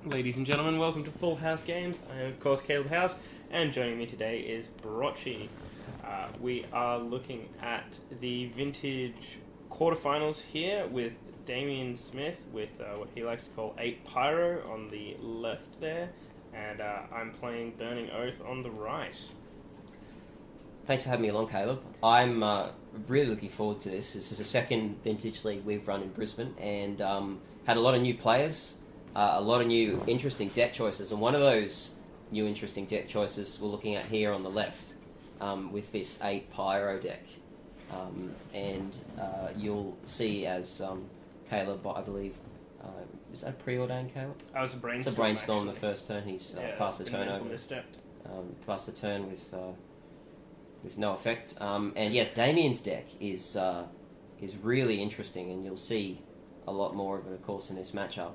Ladies and gentlemen, welcome to Full House Games. I am, of course, Caleb House, and joining me today is Brocci. We are looking at the Vintage Quarter Finals here with Damien Smith with what he likes to call 8 Pyro on the left there, and I'm playing Burning Oath on the right. Thanks for having me along, Caleb. I'm really looking forward to this. This is the second Vintage League we've run in Brisbane, and had a lot of new players, a lot of new interesting deck choices, and one of those new interesting deck choices we're looking at here on the left with this 8 Pyro deck. And you'll see as Caleb, I believe, is that a preordained, Caleb? I was a brainstorm. It's a brainstorm actually. the first turn. He's passed the turn over. Misstepped. Passed the turn with no effect. And yes, Damien's deck is really interesting, and you'll see a lot more of it, of course, in this matchup.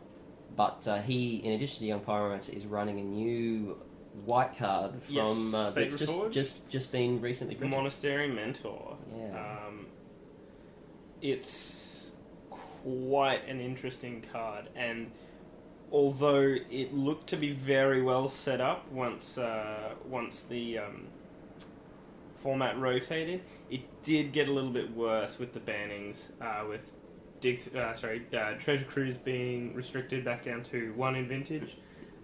But he, in addition to Young Pyromancer, is running a new white card from that's just been recently printed. Monastery Mentor. Yeah. It's quite an interesting card, and although it looked to be very well set up once the format rotated, it did get a little bit worse with the bannings, with Treasure Cruise being restricted back down to 1 in Vintage,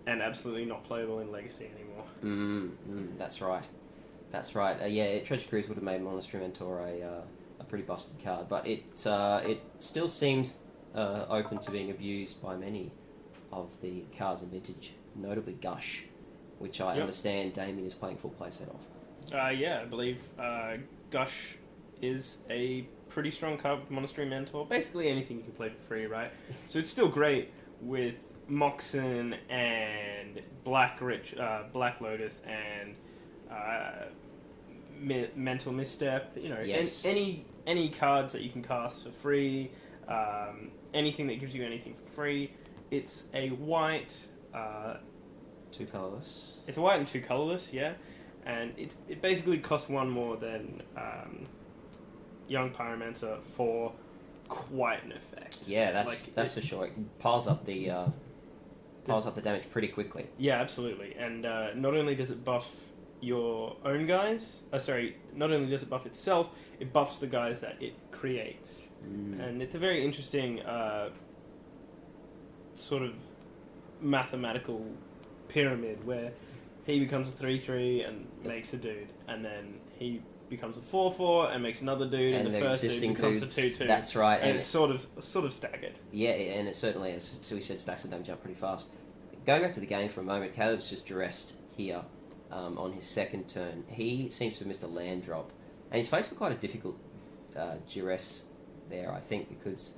and absolutely not playable in Legacy anymore. That's right. Yeah, Treasure Cruise would have made Monastery Mentor a pretty busted card, but it still seems open to being abused by many of the cards in Vintage, notably Gush, which I understand Damien is playing full playset of. Yeah, I believe Gush is a pretty strong card with Monastery Mentor. Basically anything you can play for free, right? So it's still great with Moxen and Black Lotus and Mental Misstep. You know, yes. any cards that you can cast for free, anything that gives you anything for free. It's a white, 2 colorless. It's a white and 2 colorless, yeah. And it basically costs 1 more than Young Pyromancer for quite an effect. Yeah, that's for sure. It piles up the damage pretty quickly. Yeah, absolutely. And not only does it buff your own guys, not only does it buff itself, it buffs the guys that it creates. And it's a very interesting sort of mathematical pyramid where he becomes a 3/3 and makes a dude, and then he becomes a 4/4 and makes another dude, and the first dude becomes a 2/2. That's right, and it's sort of staggered. Yeah, and it certainly is. So we said stacks the damage up pretty fast. Going back to the game for a moment, Caleb's just duressed here on his second turn. He seems to have missed a land drop, and he's faced with quite a difficult duress there, I think, because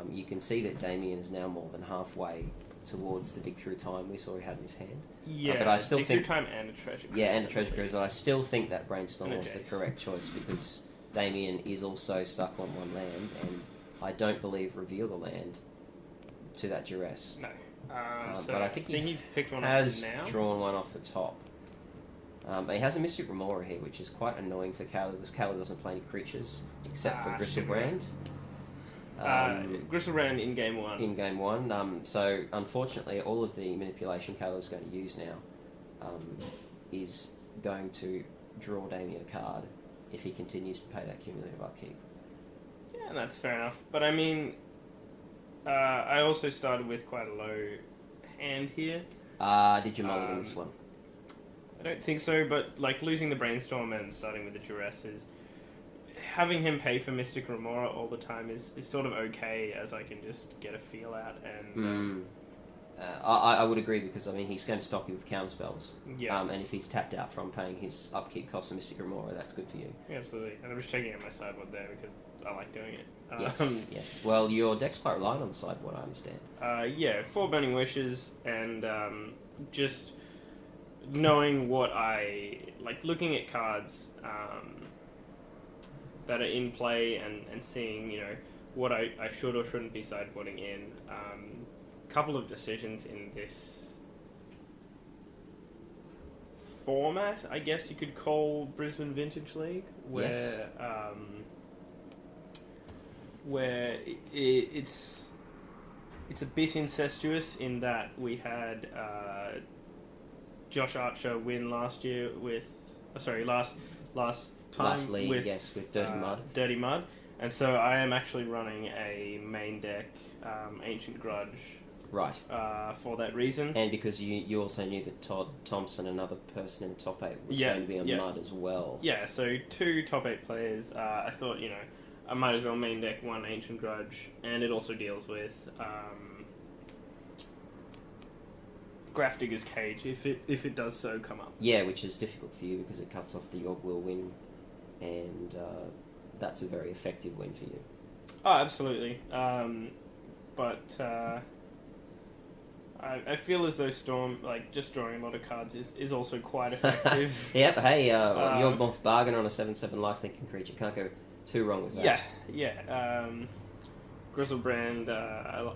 you can see that Damien is now more than halfway towards the dig through time we saw he had in his hand. Yeah, but I still dig think through time and a treasure cruise. Yeah, and a treasure cruise. But I still think that brainstorm was the Jace. correct choice because Damien is also stuck on 1 land, and I don't believe reveal the land to that duress. No. But I think he's picked one has up now. drawn one off the top. But he has a Mystic Remora here, which is quite annoying for Caleb because Caleb doesn't play any creatures except for Gristlebrand. Gristlebrand in game 1. In game 1. So, unfortunately, all of the manipulation Caleb's going to use now is going to draw Damien a card if he continues to pay that cumulative upkeep. Yeah, that's fair enough. But I mean, I also started with quite a low hand here. Did you mulligan this one? I don't think so, but like losing the brainstorm and starting with the duress is... Having him pay for Mystic Remora all the time is sort of okay, as I can just get a feel out and... I would agree because, I mean, he's going to stop you with counter spells. Yeah. And if he's tapped out from paying his upkeep cost for Mystic Remora, that's good for you. Yeah, absolutely. And I'm just checking out my sideboard there because I like doing it. Yes. Well, your deck's quite reliant on the sideboard, I understand. Yeah, 4 Burning Wishes and just knowing what I... Like, looking at cards that are in play and seeing, you know, what I should or shouldn't be sideboarding in. Couple of decisions in this format, I guess you could call Brisbane Vintage League, where where it's it's a bit incestuous in that we had Josh Archer win last year with, last time Last league, with yes, with Dirty Mud. Dirty Mud, and so I am actually running a main deck Ancient Grudge. Right. For that reason. And because you also knew that Todd Thompson, another person in the top 8, was going to be on Mud as well. Yeah, so 2 top 8 players. I thought, I might as well main deck 1 Ancient Grudge, and it also deals with Grafdigger's Cage if it does so come up. Yeah, which is difficult for you because it cuts off the Yogg will win, and that's a very effective win for you. Oh, absolutely. But I feel as though Storm, just drawing a lot of cards is also quite effective. Yep, hey, Yawgmoth's bargain on a 7/7 life-thinking creature. Can't go too wrong with that. Yeah. Grizzlebrand, I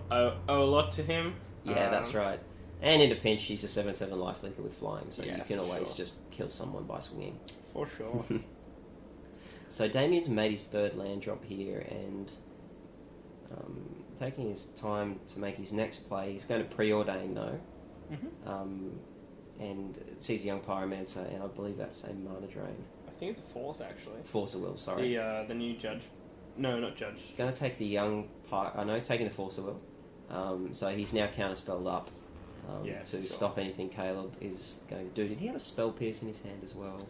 owe a lot to him. Yeah, that's right. And in a pinch, he's a 7/7 lifelinker with flying, so Yeah, you can always sure. just kill someone by swinging. For sure. So Damien's made his 3rd land drop here, and taking his time to make his next play. He's going to preordain, though. Mm-hmm. And it sees a young Pyromancer, and I believe that's a mana drain. I think it's a Force, actually. Force of Will, sorry. The new Judge. No, not Judge. He's going to take the young I know he's taking the Force of Will. So he's now counterspelled up to stop anything Caleb is going to do. Did he have a Spell Pierce in his hand as well?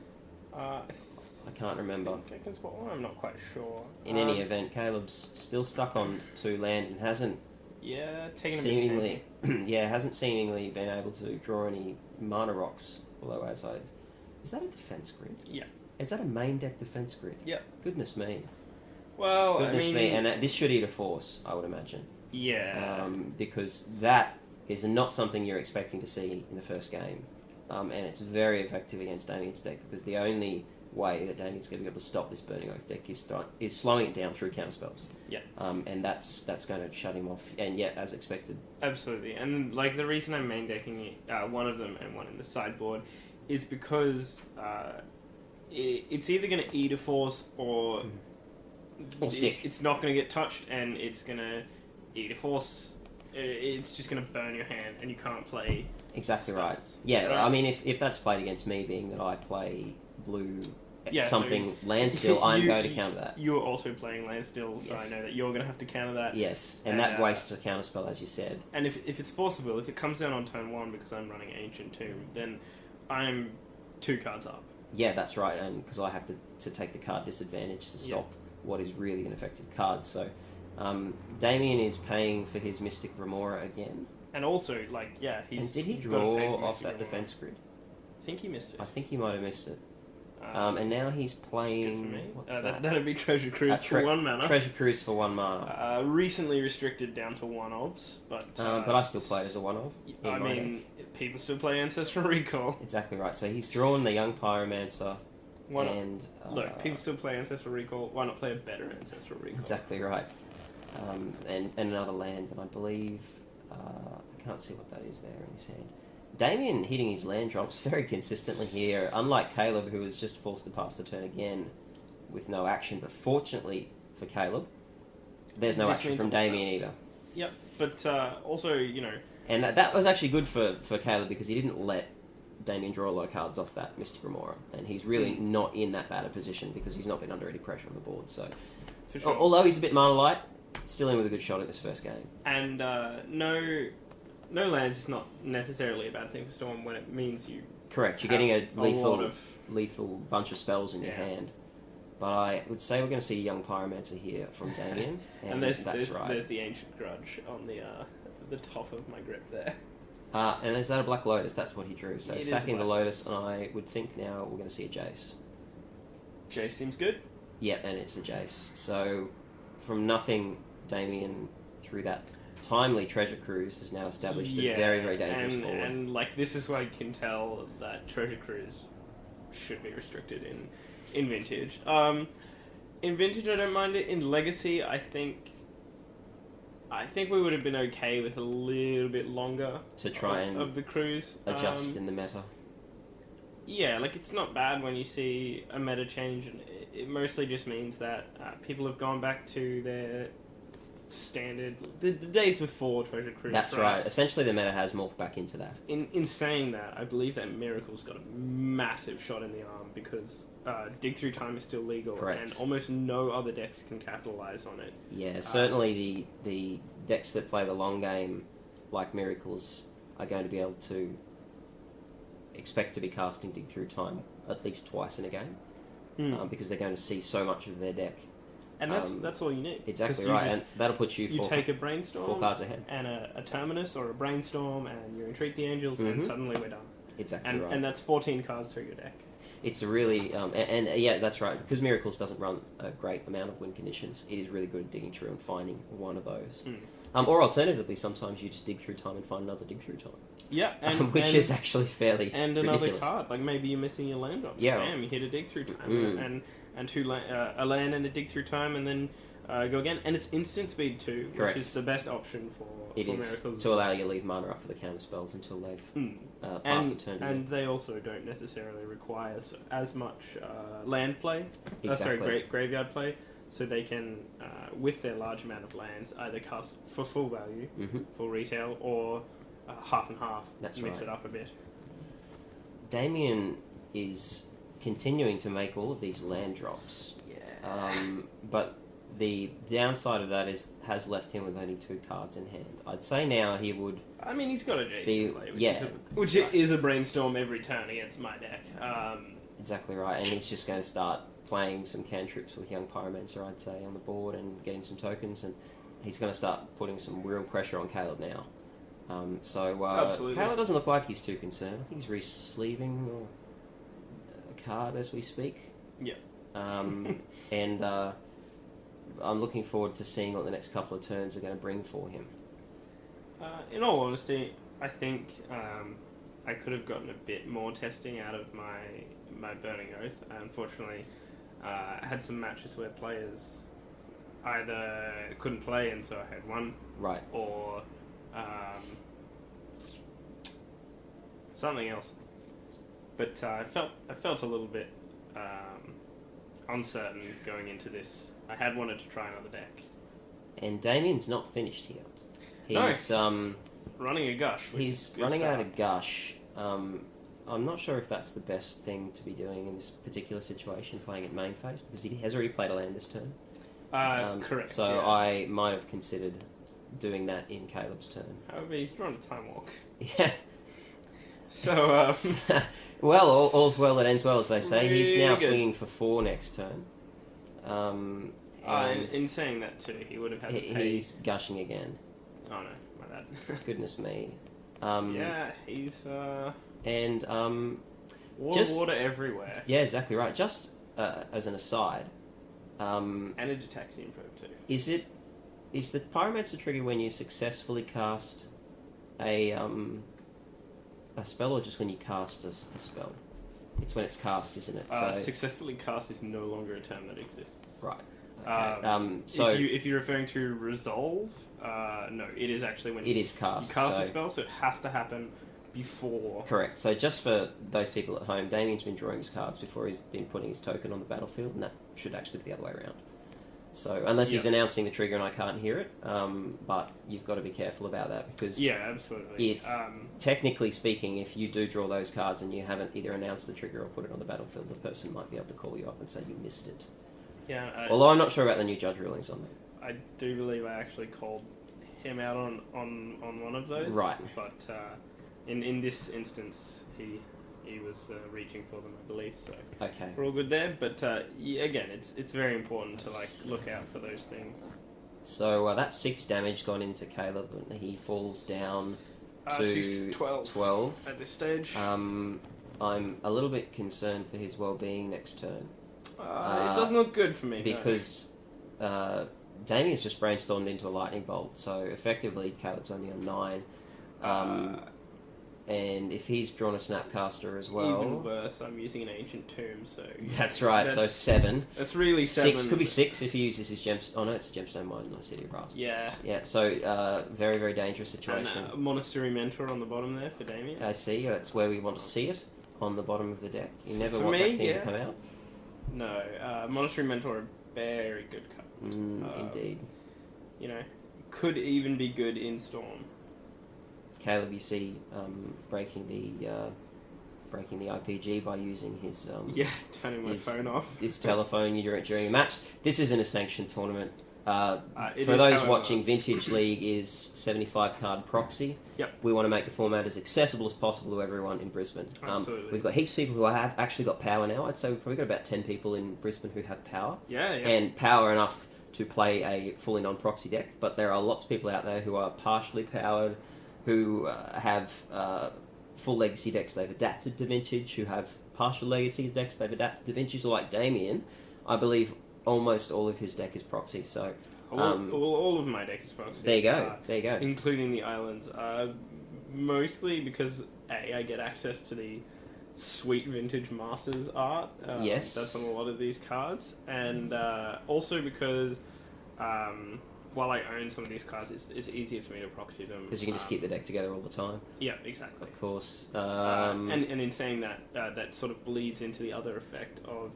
I can't remember. I can spot one. I'm not quite sure. In any event, Caleb's still stuck on 2 land and hasn't taken hasn't seemingly been able to draw any mana rocks. Although, is that a defense grid? Yeah. Is that a main deck defense grid? Yeah. Goodness me. Well, Goodness me, and this should eat a Force, I would imagine. Yeah. Because that is not something you're expecting to see in the first game, and it's very effective against Damien's deck because the only way that Damien's going to be able to stop this Burning Oath deck is slowing it down through counterspells. Yeah. And that's going to shut him off, and yet, as expected. Absolutely. And the reason I'm main decking one of them and one in the sideboard is because it's either going to eat a Force or stick. It's not going to get touched, and it's going to eat a Force. It's just going to burn your hand, and you can't play. Exactly spells. right. Yeah, I mean, if that's played against me, being that I play blue Landstill, I'm going to counter that. You're also playing Landstill, so Yes. I know that you're going to have to counter that. Yes, and that wastes a counterspell, as you said. And if it's Force of Will, if it comes down on turn 1 because I'm running Ancient Tomb, then I'm 2 cards up. Yeah, that's right, and because I have to take the card disadvantage to stop what is really an effective card. So, Damien is paying for his Mystic Remora again. And also, And did he he's draw gotta pay for off Mystic that Remora. defense grid? I think he missed it. I think he might have missed it. And now he's playing. Good for me. What's that? That'd be Treasure Cruise for 1 mana. Treasure Cruise for 1 mana. Recently restricted down to 1-ofs, but I still play it as a 1-off. I mean, people still play Ancestral Recall. Exactly right. So he's drawn the young Pyromancer. Look, people still play Ancestral Recall. Why not play a better Ancestral Recall? Exactly right. And another land, and I believe I can't see what that is there in his hand. Damien hitting his land drops very consistently here, unlike Caleb, who was just forced to pass the turn again with no action. But fortunately for Caleb, there's no action from Damien either. Yep, but also, And that was actually good for Caleb because he didn't let Damien draw a lot of cards off that Mystic Remora, and he's really not in that bad a position because he's not been under any pressure on the board. So, for sure. Although he's a bit mana light, still in with a good shot at this first game. And no lands is not necessarily a bad thing for Storm when it means you. Correct, you're getting a lot lethal bunch of spells in your hand. But I would say we're going to see a young Pyromancer here from Damien, and there's right. There's the Ancient Grudge on the top of my grip there. And is that a Black Lotus? That's what he drew. So sacking the Lotus. Lotus, and I would think now we're going to see a Jace. Jace seems good. Yeah, and it's a Jace. So from nothing, Damien, through that timely Treasure Cruise, has now established a very, very dangerous board. And this is why you can tell that Treasure Cruise should be restricted in Vintage. In Vintage, I don't mind it. In Legacy, I think we would have been okay with a little bit longer to try and of the cruise adjust in the meta. Yeah, it's not bad when you see a meta change. It mostly just means that people have gone back to their standard, the days before Treasure Cruise. That's right. Essentially, the meta has morphed back into that. In saying that, I believe that Miracle's got a massive shot in the arm because Dig Through Time is still legal, Correct. and almost no other decks can capitalize on it. Yeah, certainly the decks that play the long game, like Miracles, are going to be able to expect to be casting Dig Through Time at least twice in a game, because they're going to see so much of their deck. And that's all you need. Exactly right, and that'll put you take a Brainstorm, 4 cards ahead, and a Terminus or a Brainstorm, and you Entreat the Angels, and suddenly we're done. Exactly right. And that's 14 cards through your deck. It's a really, yeah, that's right, because Miracles doesn't run a great amount of win conditions, it is really good at digging through and finding one of those. Or alternatively, sometimes you just dig through time and find another dig through time. Yeah, which is actually fairly and ridiculous. Another card, like maybe you're missing your land drops. Yeah, bam, you hit a dig through time, and a land and a dig through time, and then go again. And it's instant speed too, Correct. which is the best option for Miracles. To allow you to leave mana up for the counter spells until they've passed the turn. And they also don't necessarily require as much land play. Exactly. Graveyard play. So they can, with their large amount of lands, either cast for full value, for retail, or half and half. That's mix right. it up a bit. Damien is continuing to make all of these land drops. Yeah. But the downside of that has left him with only 2 cards in hand. I'd say now he would... I mean, he's got a Jason play, which right. is a Brainstorm every turn against my deck. Exactly right, and he's just going to start playing some cantrips with Young Pyromancer, I'd say, on the board and getting some tokens, and he's going to start putting some real pressure on Caleb now. Absolutely. Caleb doesn't look like he's too concerned. I think he's re-sleeving a card as we speak. Yeah. And I'm looking forward to seeing what the next couple of turns are going to bring for him. In all honesty, I think I could have gotten a bit more testing out of my Burning Oath. Unfortunately, I had some matches where players either couldn't play and so I had one, right, or something else. But I felt a little bit uncertain going into this. I had wanted to try another deck. And Damien's not finished here. He's running a gush. He's running out of gush. I'm not sure if that's the best thing to be doing in this particular situation, playing at main phase, because he has already played a land this turn. Correct. So yeah. I might have considered doing that in Caleb's turn. However, he's drawn a Time Walk. Yeah. So, well, all's well that ends well, as they say. Really he's now good. swinging for 4 next turn. And in saying that too, he would have had to pay... He's gushing again. Oh no, my bad. Goodness me. Yeah, he's... And... water everywhere. Yeah, exactly right. Just as an aside... and a Gitaxian probe too. Is the Pyromancer trigger when you successfully cast a spell, or just when you cast a spell? It's when it's cast, isn't it? Successfully cast is no longer a term that exists. Right. Okay. So if you're referring to resolve, no, it is actually when it is cast. You cast a spell, so it has to happen before. Correct. So just for those people at home, Damien's been drawing his cards before he's been putting his token on the battlefield, and that should actually be the other way around. So unless he's announcing the trigger and I can't hear it, but you've got to be careful about that, because absolutely. Technically speaking, if you do draw those cards and you haven't either announced the trigger or put it on the battlefield, the person might be able to call you up and say you missed it. Yeah. Although I'm not sure about the new judge rulings on that. I do believe I actually called him out on one of those. Right. But in this instance, he was reaching for them, I believe. So okay, we're all good there. But again, it's very important to look out for those things. So that's 6 damage gone into Caleb, and he falls down to 12 at this stage. I'm a little bit concerned for his well-being next turn. It doesn't look good for me, because Damien's just brainstormed into a lightning bolt, so effectively Caleb's only on 9. And if he's drawn a Snapcaster as well... Even worse, I'm using an Ancient Tomb, so... That's right, so 7. That's really 7. 6, could be 6 if he uses his gemstone... Oh no, it's a gemstone mine, not a City of Brass. Yeah. Yeah, so very, very dangerous situation. And Monastery Mentor on the bottom there for Damien. I see, that's where we want to see it, on the bottom of the deck. You never For want me, that thing to come out. No, Monastery Mentor, a very good card. Indeed. You know, could even be good in Storm. Caleb, you see, breaking the IPG by using his turning my phone off. His telephone during a match. This isn't a sanctioned tournament. For Is, those however, watching, Vintage League is 75 card proxy. Yep. We want to make the format as accessible as possible to everyone in Brisbane. Absolutely. We've got heaps of people who have actually got power now. I'd say we've probably got about 10 people in Brisbane who have power. Yeah. And power enough to play a fully non-proxy deck. But there are lots of people out there who are partially powered, who have full legacy decks they've adapted to Vintage, who have partial legacy decks they've adapted to Vintage. So like Damien, I believe almost all of his deck is proxy. So all of my deck is proxy. There you go. Including the islands. Mostly because I get access to the sweet Vintage Masters art. Yes. That's on a lot of these cards. And also because while I own some of these cards, it's easier for me to proxy them. Because you can just keep the deck together all the time. Yeah, exactly. Of course. And in saying that, that sort of bleeds into the other effect of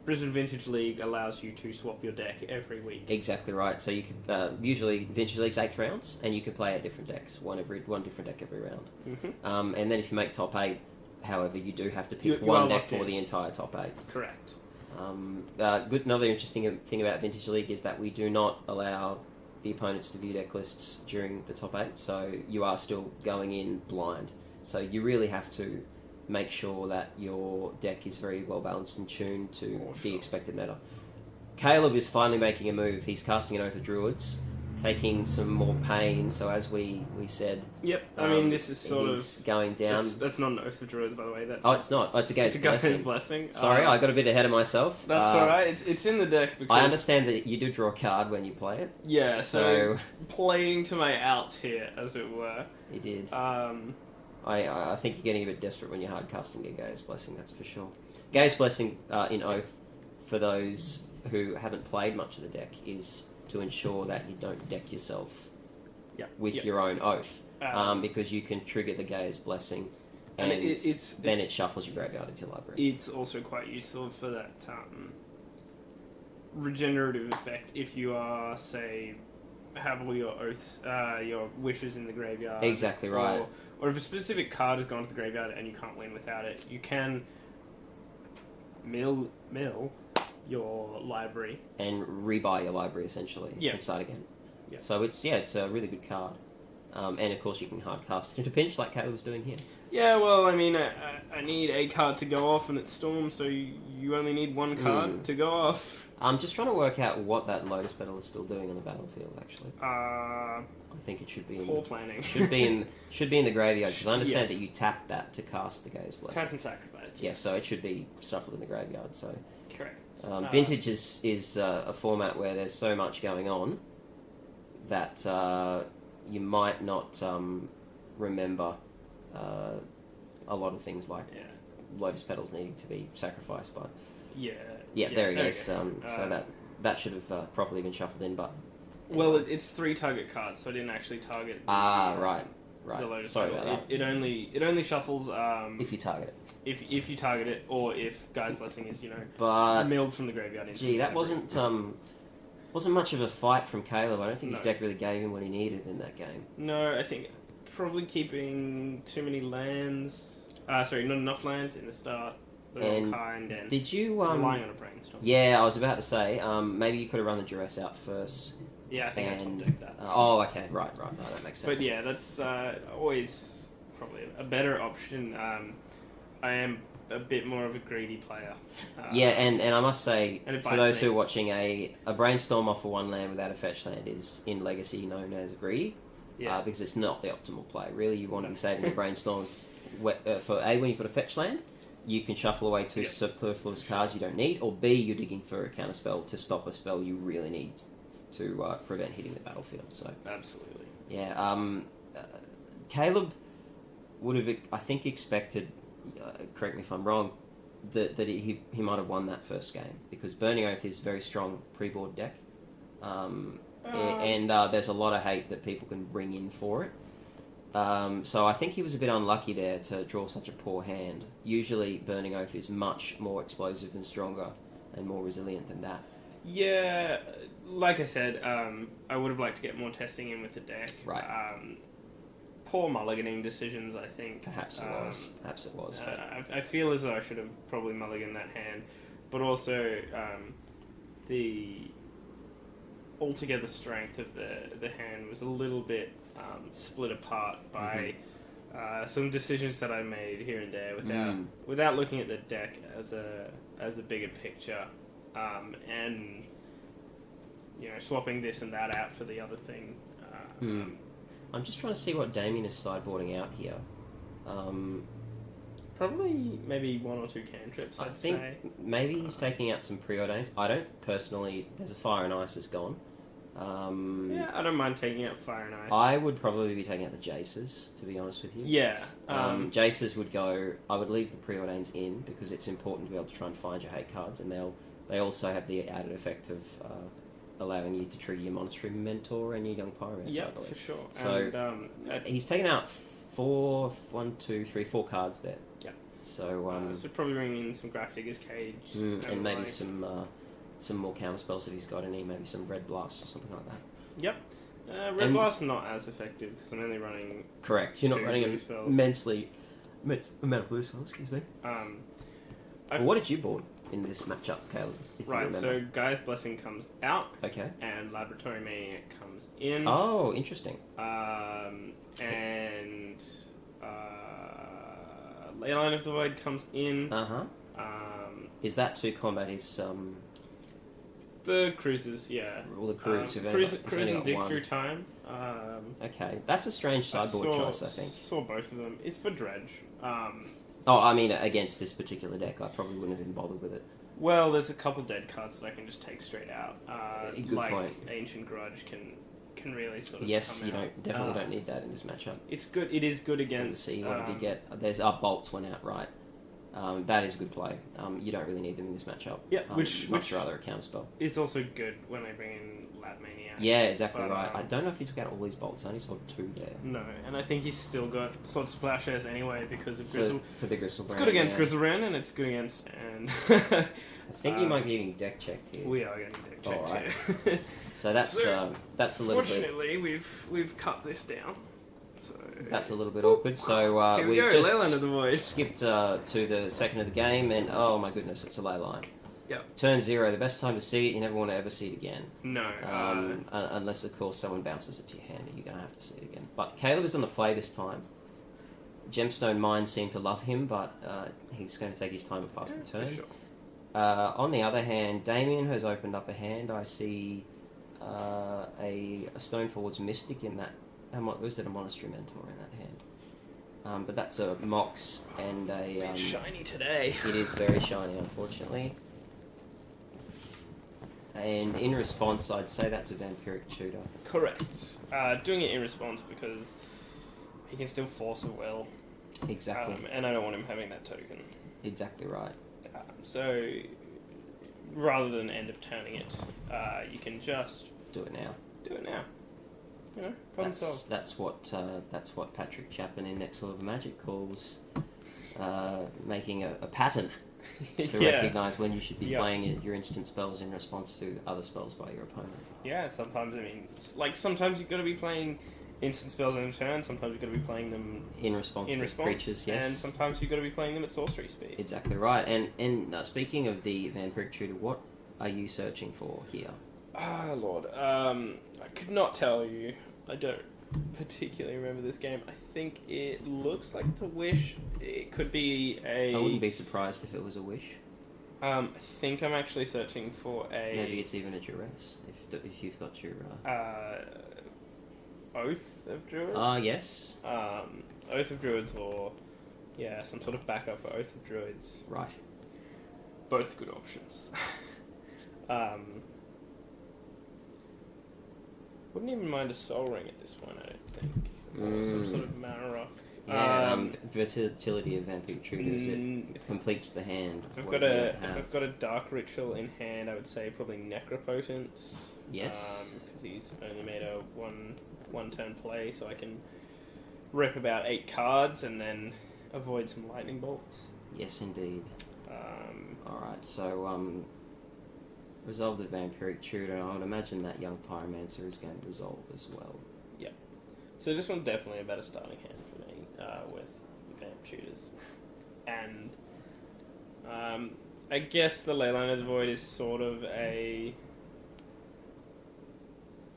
Brisbane Vintage League allows you to swap your deck every week. Exactly right. So you can usually Vintage League's 8 rounds, and you can play 8 different decks, one different deck every round. Mm-hmm. And then if you make top 8, however, you do have to pick You one are deck locked for in. the entire top 8. Correct. Another interesting thing about Vintage League is that we do not allow the opponents to view deck lists during the top 8, so you are still going in blind. So you really have to make sure that your deck is very well balanced and tuned to the expected meta. Caleb is finally making a move. He's casting an Oath of Druids, taking some more pain. So as we said, yep. I mean, this is sort he's of going down. That's not an Oath of Druids, by the way. That's it's not. Oh, it's a Gaze Blessing. Sorry, I got a bit ahead of myself. That's all right. It's in the deck because I understand that you do draw a card when you play it. Yeah. So playing to my outs here, as it were. You did. I think you're getting a bit desperate when you're hard casting a Gaze Blessing, that's for sure. Gaze Blessing in Oath, for those who haven't played much of the deck, is to ensure that you don't deck yourself with your own Oath, because you can trigger the Gaze Blessing, and then it shuffles your graveyard into your library. It's also quite useful for that regenerative effect if you are, say, have all your oaths, your wishes in the graveyard. Exactly right. Or if a specific card has gone to the graveyard and you can't win without it, you can mill your library and rebuy your library essentially. And start again. Yeah. So it's a really good card. And of course you can hard cast it into pinch like Caleb was doing here. Yeah, well, I mean, I need a card to go off and it's Storm, so you only need one card to go off. I'm just trying to work out what that Lotus Petal is still doing on the battlefield. Actually, I think it should be poor planning. should be in the graveyard, because I understand that you tap that to cast the Gaze Blessing. Tap and sacrifice. Yes, so it should be shuffled in the graveyard. So correct. Vintage is a format where there's so much going on that you might not remember a lot of things like Lotus Petals needing to be sacrificed, but there he goes. So that should have properly been shuffled in, but well, it's 3 target cards, so I didn't actually target. Right. The Lotus Sorry Petal. about that. It only shuffles if you target it. If you target it, or if Guy's Blessing is but milled from the graveyard. Into that wasn't much of a fight from Caleb. I don't think his deck really gave him what he needed in that game. No, I think probably keeping too many lands. Not enough lands in the start. And did you relying on a brainstorm? Yeah, I was about to say maybe you could have run the duress out first. Yeah, I think I top decked that. Okay, right. No, that makes sense. But yeah, that's always probably a better option. I am a bit more of a greedy player. And I must say, for those who are watching, a brainstorm off of 1 land without a fetch land is in Legacy known as greedy. Because it's not the optimal play. Really, you want to be saving your brainstorms for A, when you've got a fetch land, you can shuffle away 2 superfluous cards you don't need, or B, you're digging for a counter spell to stop a spell you really need to prevent hitting the battlefield. So absolutely. Caleb would have, I think, expected, correct me if I'm wrong, that he might have won that first game, because Burning Oath is a very strong pre-board deck, and there's a lot of hate that people can bring in for it. So I think he was a bit unlucky there to draw such a poor hand. Usually Burning Oath is much more explosive and stronger and more resilient than that. Yeah, like I said, I would have liked to get more testing in with the deck. Right. Poor mulliganing decisions, I think. Perhaps it was. Perhaps it was. But I feel as though I should have probably mulliganed that hand, but also the altogether strength of the hand was a little bit split apart by some decisions that I made here and there without looking at the deck as a bigger picture, and swapping this and that out for the other thing. I'm just trying to see what Damien is sideboarding out here. Probably maybe one or two cantrips, I think maybe he's taking out some preordains. I don't personally... There's a Fire and Ice is gone. Yeah, I don't mind taking out Fire and Ice. I would probably be taking out the Jaces, to be honest with you. Yeah. Jaces would go... I would leave the preordains in because it's important to be able to try and find your hate cards, and they also have the added effect of allowing you to trigger your Monastery Mentor and your Young Pyromancer. Yeah, for sure. So he's taken out 4 cards there. Yeah. So so probably bringing in some Graph Digger's Cage. And maybe some more counter spells if he's got any, maybe some Red Blast or something like that. Yep. Red Blast not as effective because I'm only running... Correct. You're not running an immensely amount of blue spells, excuse me. What did you board in this matchup, Caleb? Right, so Gaia's Blessing comes out. Okay. And Laboratory Maniac comes in. Oh, interesting. And Leyline of the Void comes in. Is that to combat his... The cruisers, yeah. All the crews cruise and dig through time. Okay, that's a strange sideboard choice, I think. Saw both of them. It's for dredge. I mean, against this particular deck, I probably wouldn't have been bothered with it. Well, there's a couple dead cards that I can just take straight out. Good point. Ancient Grudge can really sort of Yes, come you out. definitely don't need that in this matchup. It's good. It is good against... See, what did he get? There's Bolts went out, right. That is a good play. You don't really need them in this matchup. Yeah, much rather a counterspell. It's also good when I bring in Lab Maniac. Yeah, exactly right. I don't know if he took out all these bolts. I only saw 2 there. No, and I think he's still got Sword Splashers anyway because of Gristle. For the Gristle Brand. It's good against Grizzlebrand and it's good against... And I think you might be getting deck checked here. We are getting deck checked here. So that's a little bit... Fortunately, we've cut this down. So that's a little bit awkward. So we've just skipped to the second of the game, and oh my goodness, it's a ley line. Yep. Turn 0, the best time to see it. You never want to ever see it again. No. Unless, of course, someone bounces it to your hand, and you're going to have to see it again. But Caleb is on the play this time. Gemstone Mines seem to love him, but he's going to take his time to pass the turn. For sure. On the other hand, Damien has opened up a hand. I see a Stoneforge Mystic in that. Was it a Monastery Mentor in that hand? But that's a Mox and a... It's shiny today. It is very shiny, unfortunately. And in response, I'd say that's a Vampiric Tutor. Correct. Doing it in response because he can still force a will. Exactly. And I don't want him having that token. Exactly right. So, rather than end of turning it, you can just... Do it now. You know, problem solved. That's what Patrick Chapman in Next Level of Magic calls making a pattern to recognise when you should be playing your instant spells in response to other spells by your opponent. Yeah, sometimes, sometimes you've got to be playing instant spells in turn, sometimes you've got to be playing them in response to creatures, yes. And sometimes you've got to be playing them at sorcery speed. Exactly right. And speaking of the Vampiric Tutor, what are you searching for here? Oh, Lord. I could not tell you. I don't particularly remember this game. I think it looks like it's a Wish. It could be a... I wouldn't be surprised if it was a Wish. I think I'm actually searching for a... Maybe it's even a Duress, if you've got your... Oath of Druids? Yes. Oath of Druids or... Yeah, some sort of backup for Oath of Druids. Right. Both good options. Wouldn't even mind a Soul Ring at this point, I don't think. Or some sort of Mana Rock. Yeah, versatility of Vampiric Tutors, it completes the hand. If I've got a Dark Ritual in hand, I would say probably Necropotence. Yes. Because he's only made a one turn play, so I can rip about 8 cards and then avoid some Lightning Bolts. Yes, indeed. Alright, so Resolve the Vampiric Tutor. I would imagine that young Pyromancer is going to resolve as well. Yeah. So this one's definitely a better starting hand for me with Vamp Tutors. And I guess the Leyline of the Void is sort of a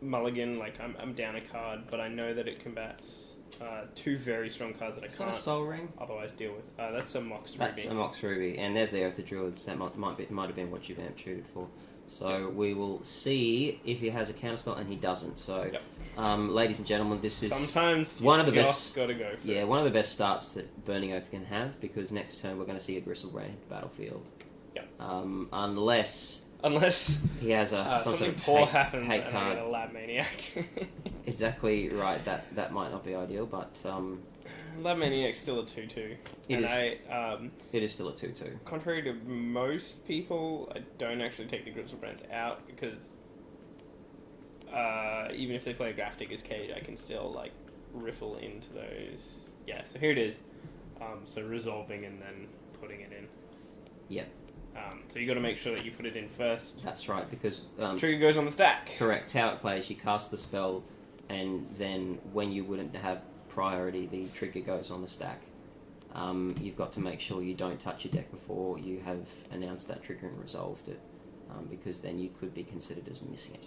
mulligan. Like, I'm down a card, but I know that it combats two very strong cards that I can't Soul Ring? otherwise deal with. That's a Mox Ruby. That's a Mox Ruby, and there's the Oath of Druids. That might have been what you Vamp Tutored for. So we will see if he has a counterspell, and he doesn't. So, ladies and gentlemen, this is sometimes one of the best. Got to go. For it. One of the best starts that Burning Oath can have, because next turn we're going to see a Gristlebrand hit the battlefield. Yeah. Unless he has some sort something of poor hate, happens hate and card. I get a Lab Maniac. Exactly right. That might not be ideal, but Lab Maniac's still a 2/2. It is still a 2/2. Contrary to most people, I don't actually take the Gristlebrand out because even if they play Grafdigger's Cage, I can still like riffle into those. Yeah, so here it is. So resolving and then putting it in. Yeah. So you got to make sure that you put it in first. That's right, because the trigger goes on the stack. Correct. How it plays, you cast the spell, and then when you wouldn't have priority, the trigger goes on the stack. You've got to make sure you don't touch your deck before you have announced that trigger and resolved it, because then you could be considered as missing it.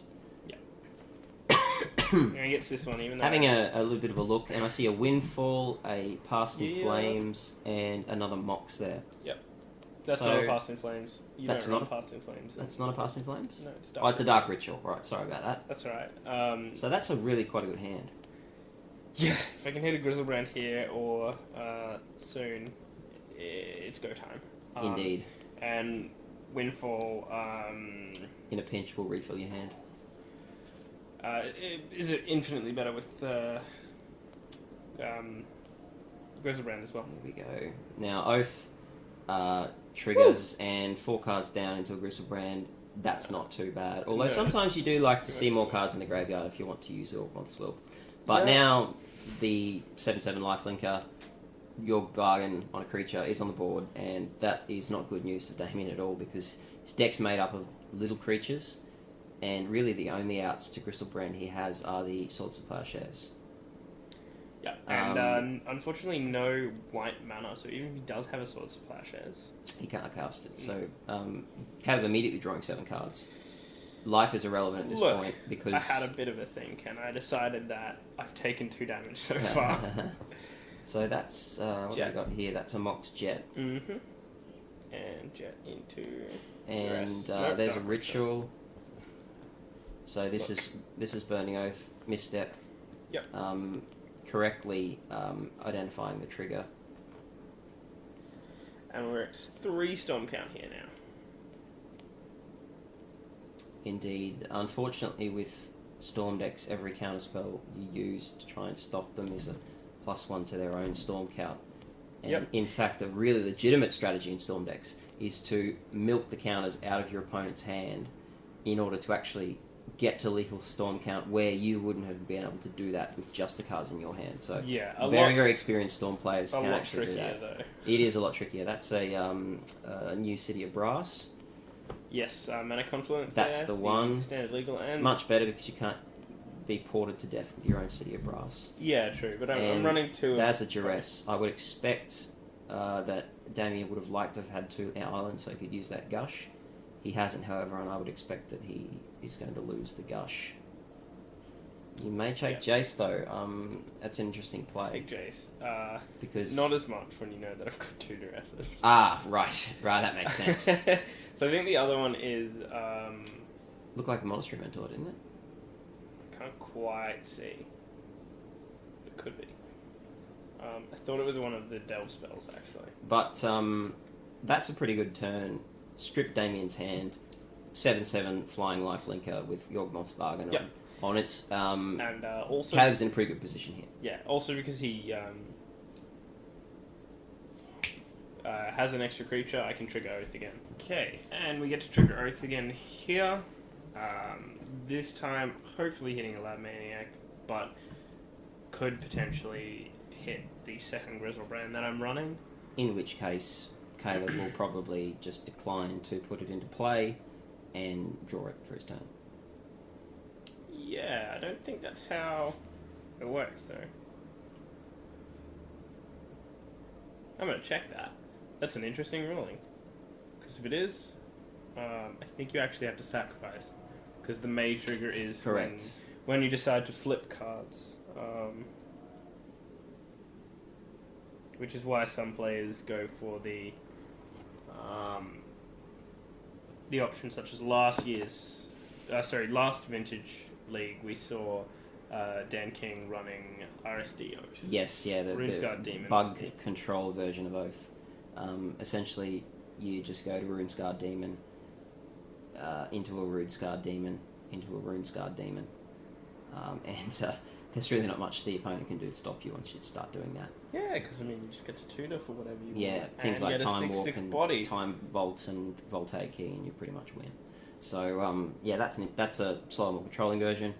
I get this one, even though having a little bit of a look, and I see a Windfall, a Past in Flames, and another Mox there. Yep. That's not a Past in Flames. You that's don't run not Past in Flames. That's not a Past in Flames? No, it's Dark. Oh, it's a Dark Ritual. Right, sorry about that. That's alright. So that's a really quite a good hand. Yeah, if I can hit a Grizzlebrand here or soon, it's go time. Indeed. And Windfall... in a pinch, will refill your hand. Is it infinitely better with Grizzlebrand as well? There we go. Now, Oath triggers and 4 cards down into a Grizzlebrand. That's not too bad. Although sometimes you do like to see more cards in the graveyard if you want to use Orgmoth's Will. But now the 7/7 lifelinker, your bargain on a creature is on the board, and that is not good news for Damien at all, because his deck's made up of little creatures, and really the only outs to Grizzlebrand he has are the Swords of Plowshares. Yeah, and unfortunately no white mana, so even if he does have a Swords of Plowshares, he can't cast it. So Caleb immediately drawing 7 cards. Life is irrelevant at this point because I had a bit of a think, and I decided that I've taken 2 damage so far. So that's what have we got here. That's a Mox Jet. Mm-hmm. And Jet into. And there's a Ritual. So this is Burning Oath, misstep. Yep. Correctly identifying the trigger. And we're at 3 Storm count here now. Indeed. Unfortunately, with Storm decks, every counterspell you use to try and stop them is a +1 to their own Storm count. And in fact, a really legitimate strategy in Storm decks is to milk the counters out of your opponent's hand in order to actually get to lethal Storm count, where you wouldn't have been able to do that with just the cards in your hand. So very experienced Storm players can actually do that. Though. It is a lot trickier. That's a new City of Brass. Yes, Mana Confluence. That's the one. Standard legal and much better because you can't be ported to death with your own City of Brass. Yeah, true. But I'm running 2. That's a duress. I would expect that Damien would have liked to have had 2 islands so he could use that Gush. He hasn't, however, and I would expect that he is going to lose the Gush. You may take Jace though. That's an interesting play. Take Jace. Because not as much when you know that I've got 2 duresses. Right, that makes sense. So I think the other one is... Looked like a Monastery Mentor, didn't it? Can't quite see. It could be. I thought it was one of the Delve spells, actually. But that's a pretty good turn. Strip Damien's hand. 7/7 Flying Lifelinker with Yawgmoth's Bargain on it. And also... Caleb's in a pretty good position here. Yeah, also because he... has an extra creature, I can trigger Oath again. Okay, and we get to trigger Oath again here. This time, hopefully hitting a Lab Maniac, but could potentially hit the second Grizzlebrand that I'm running. In which case, Caleb will probably just decline to put it into play and draw it for his turn. Yeah, I don't think that's how it works, though. I'm going to check that. That's an interesting ruling. Because if it is, I think you actually have to sacrifice. Because the May trigger is correct when you decide to flip cards. Which is why some players go for the option such as last Vintage League, we saw Dan King running RSD Oath. Yes, yeah, the Demon. bug control version of Oath. Essentially, you just go to Runescarred Demon, into a Runescarred Demon, into a Runescarred Demon. And there's really not much the opponent can do to stop you once you start doing that. Yeah, because I mean, you just get to tutor for whatever you want. Yeah, things and like get Time a 6/6 Warp and body. Time Vault and Voltaic Key, and you pretty much win. So, yeah, that's a slower, more controlling version.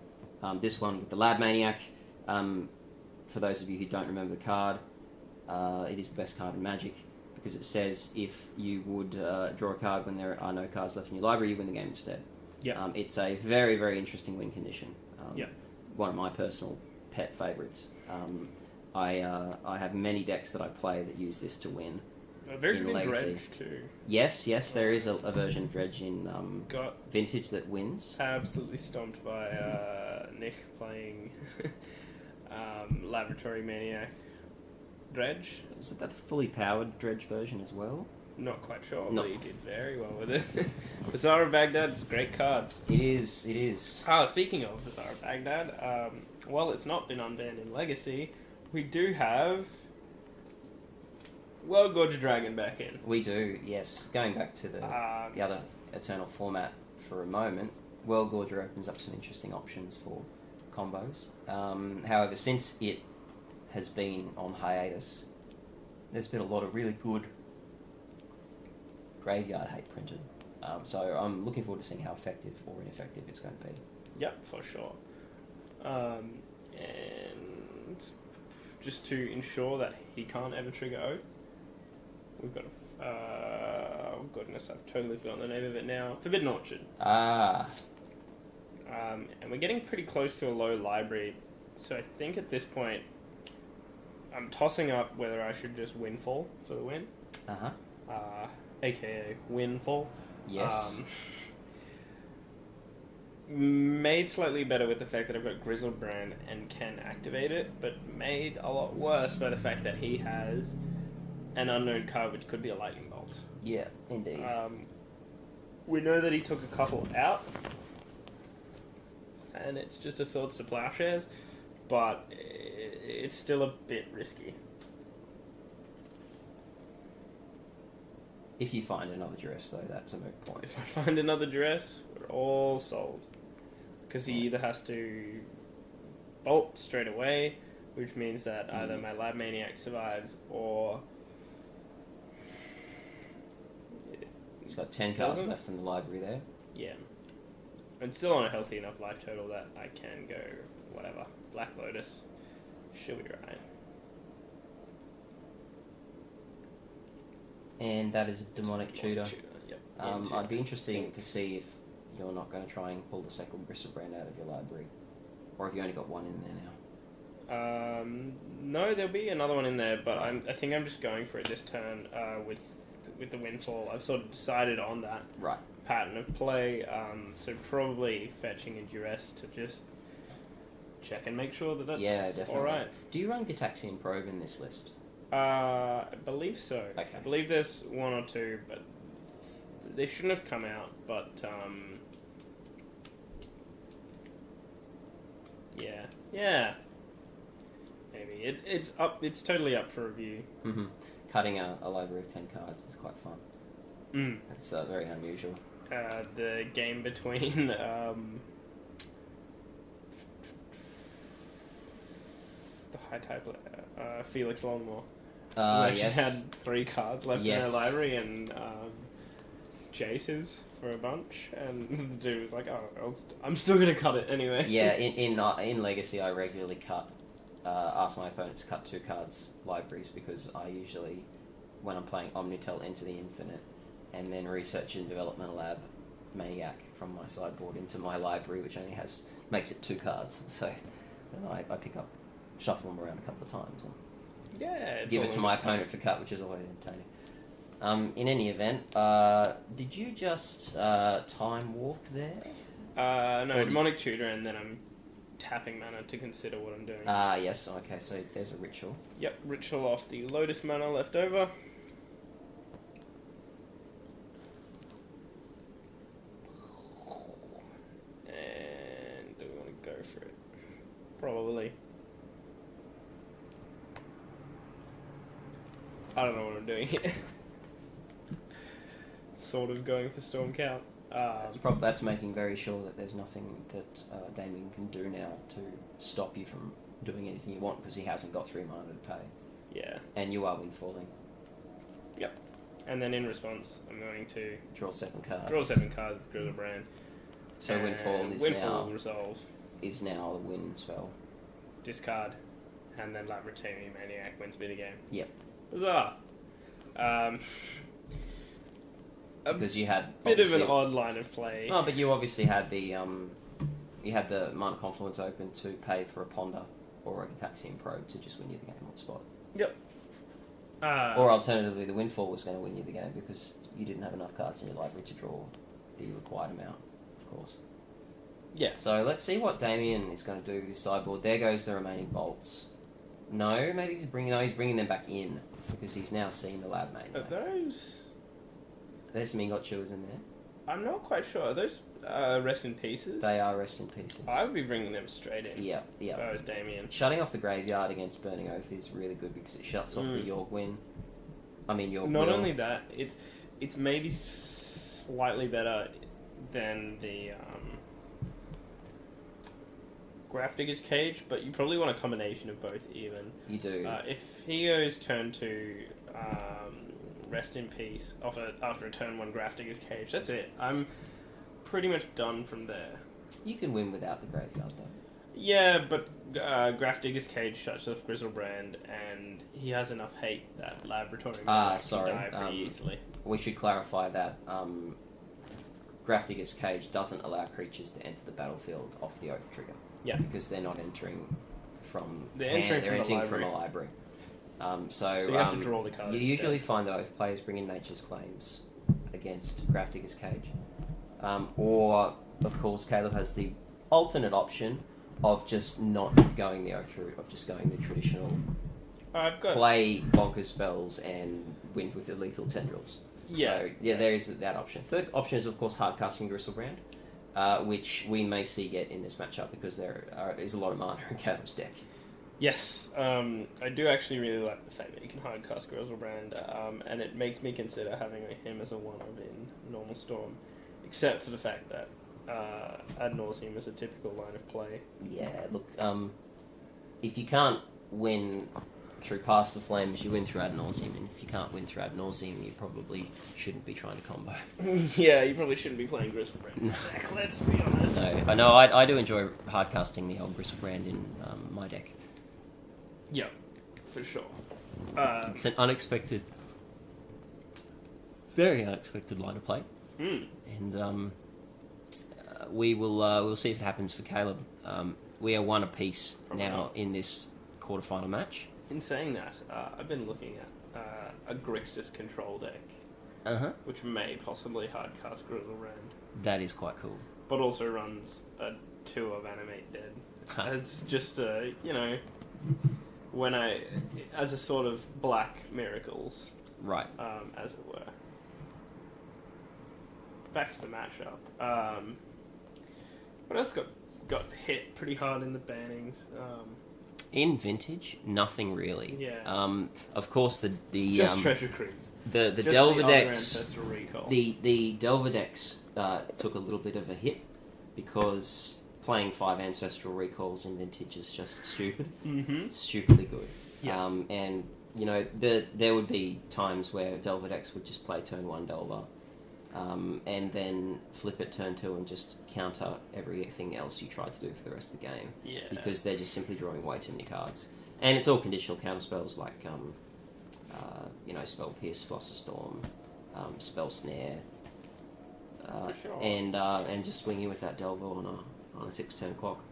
This one with the Lab Maniac, for those of you who don't remember the card, it is the best card in Magic, because it says if you would draw a card when there are no cards left in your library, you win the game instead. Yeah. It's a very, very interesting win condition. Yeah. One of my personal pet favourites. I have many decks that I play that use this to win. A very in good Legacy. Dredge too. Yes, there is a version of Dredge in Got Vintage that wins. absolutely stomped by Nick playing Laboratory Maniac Dredge. Is that the fully powered Dredge version as well? Not quite sure, No. but he did very well with it. Bazaar of Baghdad is a great card. It is. Oh, speaking of Bazaar of Baghdad, while it's not been unbanned in Legacy, we do have World Gorge Dragon back in. We do, yes. Going back to the other Eternal format for a moment, World Gorger opens up some interesting options for combos. However, since it has been on hiatus, there's been a lot of really good graveyard hate printed. So I'm looking forward to seeing how effective or ineffective it's going to be. Yep, for sure. And just to ensure that he can't ever trigger Oath, we've got oh goodness, I've totally forgotten the name of it now. Forbidden Orchard. Ah. And we're getting pretty close to a low library, so I think at this point I'm tossing up whether I should just Windfall for the win. AKA Windfall. Yes. Made slightly better with the fact that I've got Grizzled Brand and can activate it, but made a lot worse by the fact that he has an unknown card which could be a Lightning Bolt. Yeah, indeed. We know that he took a couple out, and it's just a Swords to Plowshares, but it's still a bit risky. If you find another duress, though, that's a moot point. If I find another duress, we're all sold. Because he either has to bolt straight away, which means that either my Lab Maniac survives, or... He's got 10 cards left in the library there. Yeah. And still on a healthy enough life total that I can go, whatever, Black Lotus. She'll be right. And that is a Demonic Tutor. Yep. I'd be interested to see if you're not going to try and pull the Second Brisbane brand out of your library. Or if you only got one in there now. No, there'll be another one in there, but I think I'm just going for it this turn with the Windfall. I've sort of decided on that pattern of play, so probably fetching a duress to just check and make sure that that's alright. Do you run Gitaxian Probe in this list? I believe so. Okay. I believe there's one or two, but they shouldn't have come out, but yeah. Maybe it's totally up for review. Mm-hmm. Cutting a library of 10 cards is quite fun. That's very unusual. The game between the high type Felix Longmore. Yes. Had 3 cards left in her library and chases for a bunch, and the dude was like, "Oh, I'm still gonna cut it anyway." Yeah, in Legacy, I regularly ask my opponents to cut 2 cards libraries, because I usually, when I'm playing Omnitel Into the Infinite, and then Research and Development Lab Maniac from my sideboard into my library, which only makes it 2 cards. So I shuffle them around a couple of times and give it to my opponent for cut, which is always entertaining. In any event, did you just time walk there? No, Demonic Tutor, and then I'm tapping mana to consider what I'm doing. Yes, okay, so there's a ritual. Yep, ritual off the Lotus mana left over. And do we want to go for it? Probably. I don't know what I'm doing here. Sort of going for Storm Count. That's making very sure that there's nothing that Damien can do now to stop you from doing anything you want, because he hasn't got 3 mana to pay. Yeah. And you are windfalling. Yep. And then in response, I'm going to... Draw 7 cards. Draw 7 cards with Grizzlebrand. So Windfall Resolve. Is now a win spell. Discard. And then Labratini Maniac wins me the game. Yep. Huzzah! Because you had bit of an odd line of play. Oh, but you obviously had the Mana Confluence open to pay for a Ponder or a Gataxian Probe to just win you the game on spot. Yep. Or alternatively, the Windfall was going to win you the game because you didn't have enough cards in your library to draw the required amount, of course. Yeah. So let's see what Damien is going to do with his sideboard. There goes the remaining bolts. No, maybe he's bringing them back in because he's now seen the Lab Mate. Are those... There's some Ingot Chewers in there. I'm not quite sure. Are those Rest in Pieces? They are Rest in Pieces. I would be bringing them straight in. Yeah. If I was Damien. Shutting off the graveyard against Burning Oath is really good because it shuts off the Yorgwin. Your Not will. only that, it's maybe slightly better than the Grafdigger's Cage, but you probably want a combination of both even. You do. If he goes turn 2... Rest in Peace after a turn 1 Grafdigger's Cage. That's it. I'm pretty much done from there. You can win without the graveyard, though. Yeah, but Grafdigger's Cage shuts off Grizzlebrand, and he has enough hate that Laboratory can die pretty easily. We should clarify that Grafdigger's Cage doesn't allow creatures to enter the battlefield off the Oath trigger. Yeah. Because they're not entering from... They're entering from a library. So you have to draw the cards. You usually find that Oath players bring in Nature's Claims against Grafdigger's Cage. Or, of course, Caleb has the alternate option of just not going the Oath route, of just going the traditional play bonkers spells and win with the lethal tendrils. Yeah. So, there is that option. Third option is, of course, hardcasting Grizzlebrand, which we may see get in this matchup because there is a lot of mana in Caleb's deck. Yes, I do actually really like the fact that you can hardcast Grizzlebrand, and it makes me consider having him as a one-of in normal Storm, except for the fact that Ad Nauseam is a typical line of play. Yeah, look, if you can't win through Past the Flames, you win through Ad Nauseam, and if you can't win through Ad Nauseam, you probably shouldn't be trying to combo. Yeah, you probably shouldn't be playing Grizzlebrand. Let's be honest. No, I do enjoy hardcasting the old Grizzlebrand in my deck. Yeah, for sure. It's an unexpected, very unexpected line of play, and we'll see if it happens for Caleb. We are 1 apiece now in this quarterfinal match. In saying that, I've been looking at a Grixis control deck, which may possibly hardcast Grizzlebrand. That is quite cool, but also runs a 2 of Animate Dead. It's just as a sort of black miracles, right? As it were. Back to the matchup. What else got hit pretty hard in the bannings? In Vintage, nothing really. Yeah. Of course, the just Treasure Cruise. The Delver decks. The Delver decks took a little bit of a hit because playing 5 Ancestral Recalls in Vintage is just stupid. Mm-hmm. It's stupidly good. Yeah. And, there would be times where Delver decks would just play turn 1 Delver, and then flip it turn 2 and just counter everything else you tried to do for the rest of the game. Yeah. Because they're just simply drawing way too many cards. And it's all conditional counter spells like, Spell Pierce, Philosopher's Storm, Spell Snare, For sure. and just swing in with that Delver on a 6-turn clock.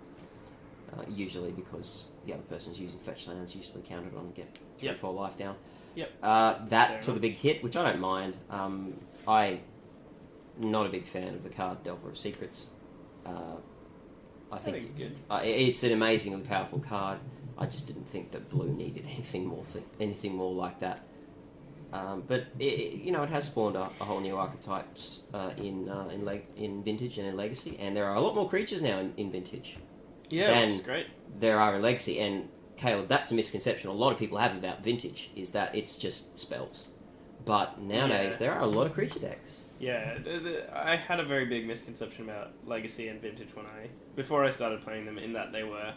Usually because the other person's using fetch lands, usually counted on to get 3 or 4 life down. Yep. That took a big hit, which I don't mind. I'm not a big fan of the card Delver of Secrets. I think it's good. It's an amazingly powerful card. I just didn't think that blue needed anything more like that. But it has spawned a whole new archetypes in Vintage and in Legacy, and there are a lot more creatures now in Vintage. Yeah, which is great. There are in Legacy, and Caleb, that's a misconception a lot of people have about Vintage, is that it's just spells. But nowadays, there are a lot of creature decks. Yeah, I had a very big misconception about Legacy and Vintage before I started playing them, in that they were,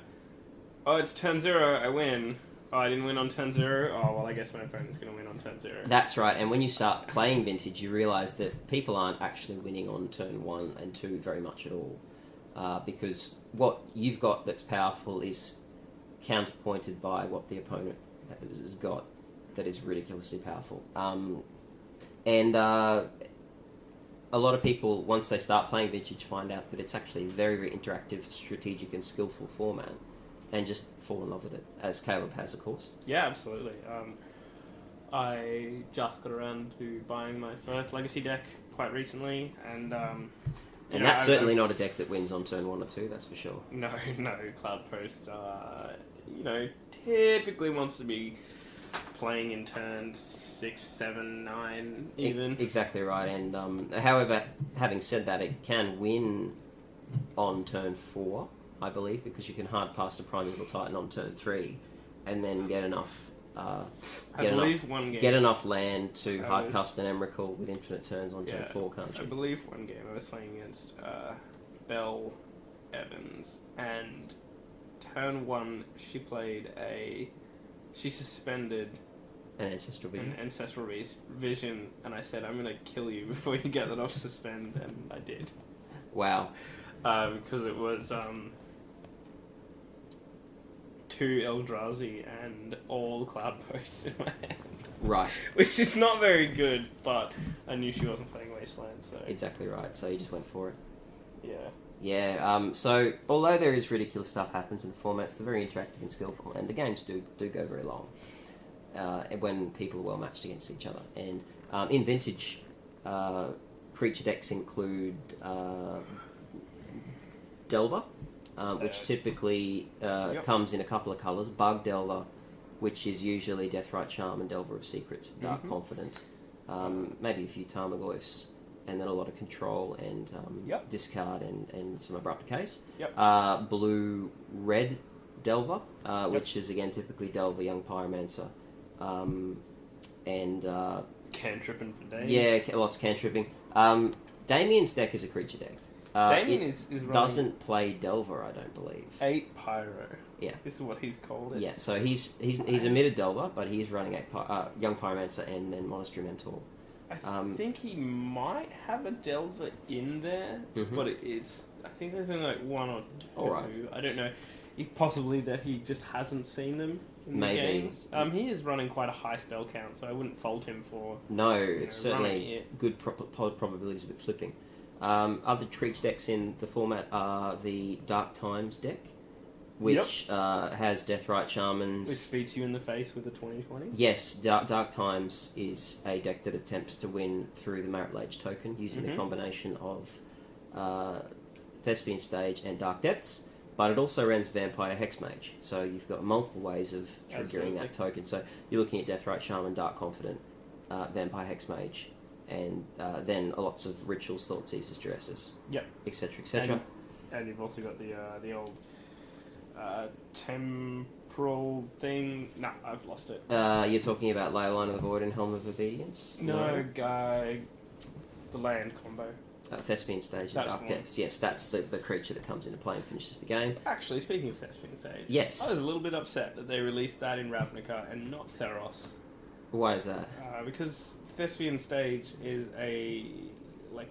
oh, it's turn 0, I win. Oh, I didn't win on turn 0. Oh, well, I guess my opponent's going to win on turn 0. That's right, and when you start playing Vintage, you realise that people aren't actually winning on turn 1 and 2 very much at all. Because what you've got that's powerful is counterpointed by what the opponent has got that is ridiculously powerful. And a lot of people, once they start playing Vintage, find out that it's actually a very, very interactive, strategic and skillful format, and just fall in love with it, as Caleb has, of course. Yeah, absolutely. I just got around to buying my first Legacy deck quite recently, and that's certainly not a deck that wins on turn 1 or 2, that's for sure. No, Cloud Post, typically wants to be playing in turns 6, 7, 9, even. Exactly right, and however, having said that, it can win on turn 4, I believe, because you can hard cast a Primeval Titan on turn 3, and then get enough get enough land to hardcast an Emrakul with infinite turns on turn 4, can't you? I believe one game I was playing against Belle Evans, and turn 1 she suspended an Ancestral Vision, and I said, I'm going to kill you before you get that off suspend, and I did. Wow. Because it was 2 Eldrazi and all Cloud Posts in my hand. Right. Which is not very good, but I knew she wasn't playing Wasteland, so... Exactly right, so you just went for it. Yeah. Yeah, so although there is ridiculous stuff happens in the formats, they're very interactive and skillful, and the games do go very long when people are well matched against each other. And in Vintage, creature decks include Delver, which typically comes in a couple of colours. Bug Delver, which is usually Deathrite Charm and Delver of Secrets, Dark Confident. Maybe a few Tarmogoyfs, and then a lot of control and discard and some abrupt case. Blue-red Delver, which is again typically Delver, Young Pyromancer, and cantripping for days. Yeah, lots of cantripping. Damien's deck is a creature deck. Damien is doesn't play Delver, I don't believe. 8 Pyro. Yeah, this is what he's called it. Yeah, so he's emitted Delver, but he's running Young Pyromancer and then Monastery Mentor. I think he might have a Delver in there, but it's. I think there's only like 1 or 2. All right. I don't know. Possibly that he just hasn't seen them in the games. He is running quite a high spell count, so I wouldn't fault him for. No, it's certainly good probabilities of it flipping. Other creature decks in the format are the Dark Times deck, which has Deathrite Shamans. Which beats you in the face with a 20/20? Yes, Dark Times is a deck that attempts to win through the Marit Lage token using the combination of Thespian Stage and Dark Depths, but it also runs Vampire Hexmage, so you've got multiple ways of triggering that token. So you're looking at Deathrite Shaman, Dark Confident, Vampire Hexmage, and then lots of Rituals, Thoughtseizers, Duresses, etc., etc. And you've also got the old temporal thing. No, I've lost it. You're talking about Leyline of the Void and Helm of Obedience? No, the land combo. Thespian Stage and Dark Depths. Yes, that's the creature that comes into play and finishes the game. Actually, speaking of Thespian Stage, yes, I was a little bit upset that they released that in Ravnica and not Theros. Why is that? Because Thespian Stage is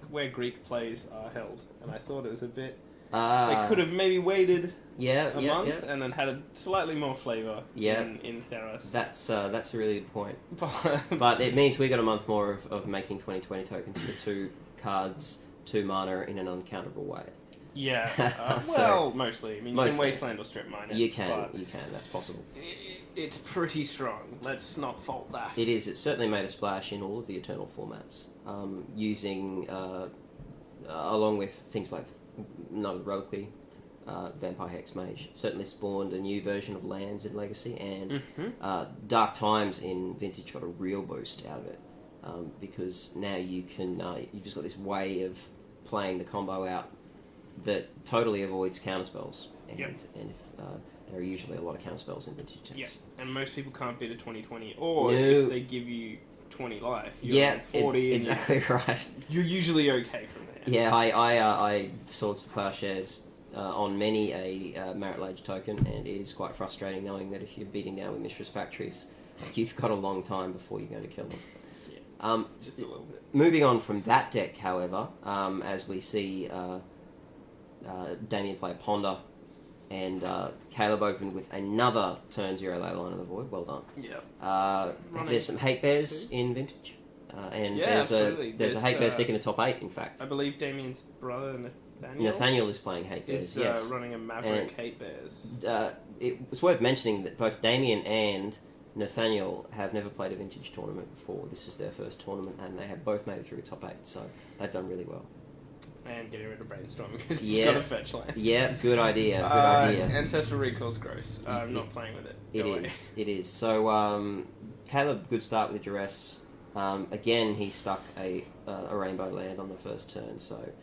where Greek plays are held, and I thought it was a bit. They could have maybe waited a month and then had a slightly more flavour in Theros. That's a really good point. But it means we got a month more of making 2020 tokens for 2 cards 2 mana in an uncounterable way. Yeah, So- mostly. I mean, you Mostly. can Wasteland or Strip Mine it. You can, but that's possible. it's pretty strong. Let's not fault that. It is. It's certainly made a splash in all of the Eternal formats, using along with things like Reliquary, Vampire Hexmage. Certainly spawned a new version of lands in Legacy, and Dark Times in Vintage got a real boost out of it, because now you can you've just got this way of playing the combo out that totally avoids counterspells, and there are usually a lot of counterspells in Vintage decks. Yeah, and most people can't beat a 20/20, or No. if they give you 20 life, you're on 40, it's exactly right. you're usually okay from there. Yeah, I Swords to Plowshares on many a Merit Lage token, and it is quite frustrating knowing that if you're beating down with Mishra's Factories, you've got a long time before you're going to kill them. Yeah, just a little bit. Moving on from that deck, however, as we see Damien play a Ponder, and Caleb opened with another turn 0 Leyline of the Void. Well done. Yeah. There's some Hate Bears in Vintage, and Yeah, there's absolutely. a Hate Bears deck in the top 8, in fact. I believe Damien's brother Nathaniel is playing Hate Bears, is yes. running a Maverick Hate Bears. It's worth mentioning that both Damien and Nathaniel have never played a Vintage tournament before. This is their first tournament, and they have both made it through the top 8, so they've done really well. And getting rid of Brainstorm because it's Yeah. got a fetch land. Yeah, good idea. Good idea. Ancestral Recall's gross. I'm not playing with it. It is. So, Caleb, good start with Duress. Again, he stuck a Rainbow Land on the first turn, so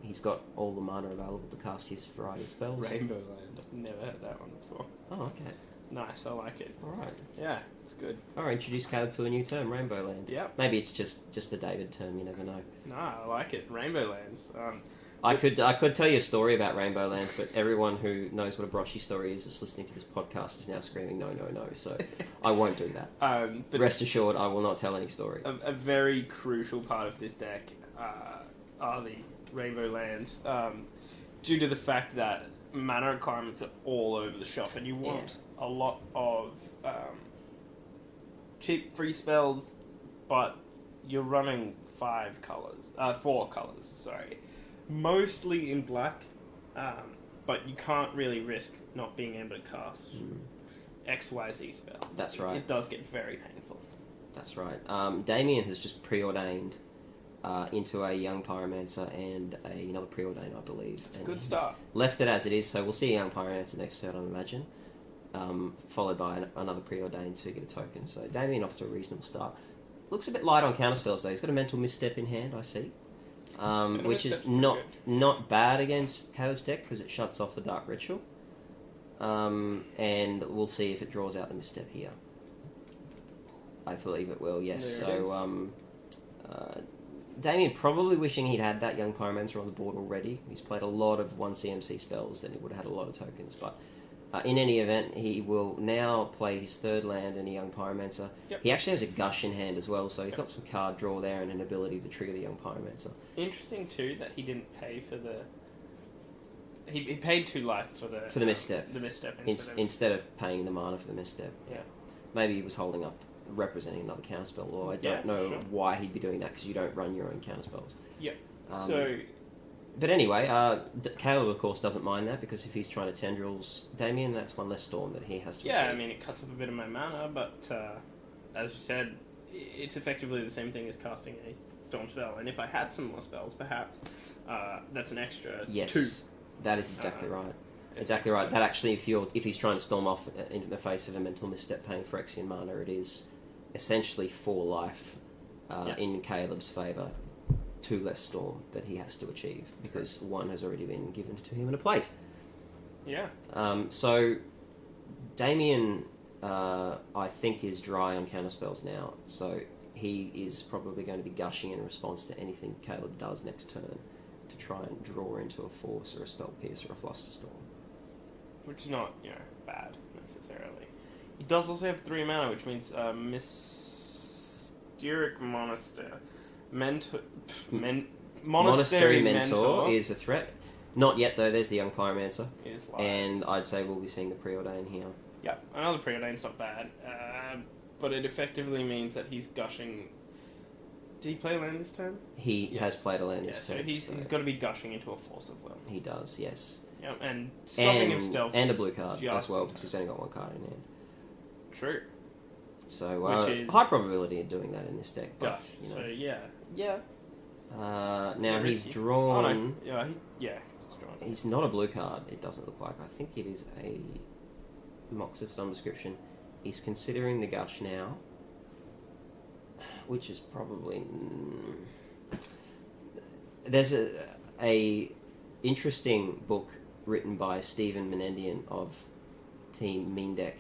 he's got all the mana available to cast his variety of spells. Rainbow Land. I've never heard that one before. Oh, okay. Nice, I like it. Alright. Yeah, it's good. Alright, introduce Caleb to a new term, Rainbow Land. Yep. Maybe it's just a David term, you never know. No, I like it. Rainbow Lands. I could tell you a story about Rainbow Lands, but everyone who knows what a Broshy story is that's listening to this podcast is now screaming no, so I won't do that. But Rest assured, I will not tell any stories. a very crucial part of this deck are the Rainbow Lands, due to the fact that mana requirements are all over the shop, and you want a lot of cheap free spells, but you're running 4 colours, sorry. Mostly in black, but you can't really risk not being able to cast XYZ spell. That's right. It does get very painful. That's right. Damien has just preordained into a Young Pyromancer and another preordain, I believe. It's a good start. Left it as it is, so we'll see a Young Pyromancer next turn, I imagine. Followed by another preordain to get a token. So Damien off to a reasonable start. Looks a bit light on counterspells though. He's got a Mental Misstep in hand, I see. Which is not bad against Caleb's deck because it shuts off the Dark Ritual. And we'll see if it draws out the Misstep here. I believe it will, yes. Damien probably wishing he'd had that Young Pyromancer on the board already. He's played a lot of 1 CMC spells, then he would have had a lot of tokens. But in any event, he will now play his 3rd land and a Young Pyromancer. Yep. He actually has a Gush in hand as well, so he's got some card draw there and an ability to trigger the Young Pyromancer. Interesting too that he didn't pay for the. He paid 2 life for the Misstep. The Misstep instead of paying the mana for the Misstep. Yeah. Maybe he was holding up, representing another counterspell, or I don't know why he'd be doing that because you don't run your own counterspells. Yep. But anyway, Caleb of course doesn't mind that because if he's trying to tendrils Damien, that's one less storm that he has to. Yeah, achieve. I mean it cuts off a bit of my mana, but as you said, it's effectively the same thing as casting a storm spell. And if I had some more spells, perhaps that's an extra 2. That is exactly right. Exactly right. That actually, if he's trying to storm off into the face of a Mental Misstep paying Phyrexian mana, it is essentially 4 life in Caleb's favour, 2 less storm that he has to achieve because 1 has already been given to him in a plate. Yeah. So Damien, I think, is dry on counterspells now, so he is probably going to be gushing in response to anything Caleb does next turn to try and draw into a Force or a Spell Pierce or a Flusterstorm. Which is not, bad, necessarily. He does also have 3 mana, which means Mysteric Monastery Mentor is a threat. Not yet, though. There's the Young Pyromancer. Is live. And I'd say we'll be seeing the Preordain here. Yeah, another Preordain's not bad. But it effectively means that he's gushing Did he play land this turn? He Yes. has played a land Yeah, this so turn. he's got to be gushing into a Force of Will. He does, yes. Yeah, and stopping And, himself. and a blue card just as well, in because time. he's only got one card in hand. True. So, Which is- high probability of doing that in this deck. But, Gosh. you know. So yeah. Yeah. Now bit he's risky. drawn... Oh, no. Yeah. He's drawn. He's not a blue card, it doesn't look like. I think it is a Mox of some description. He's considering the gush now, which is probably... There's a interesting book written by Stephen Menendian of Team Mean Deck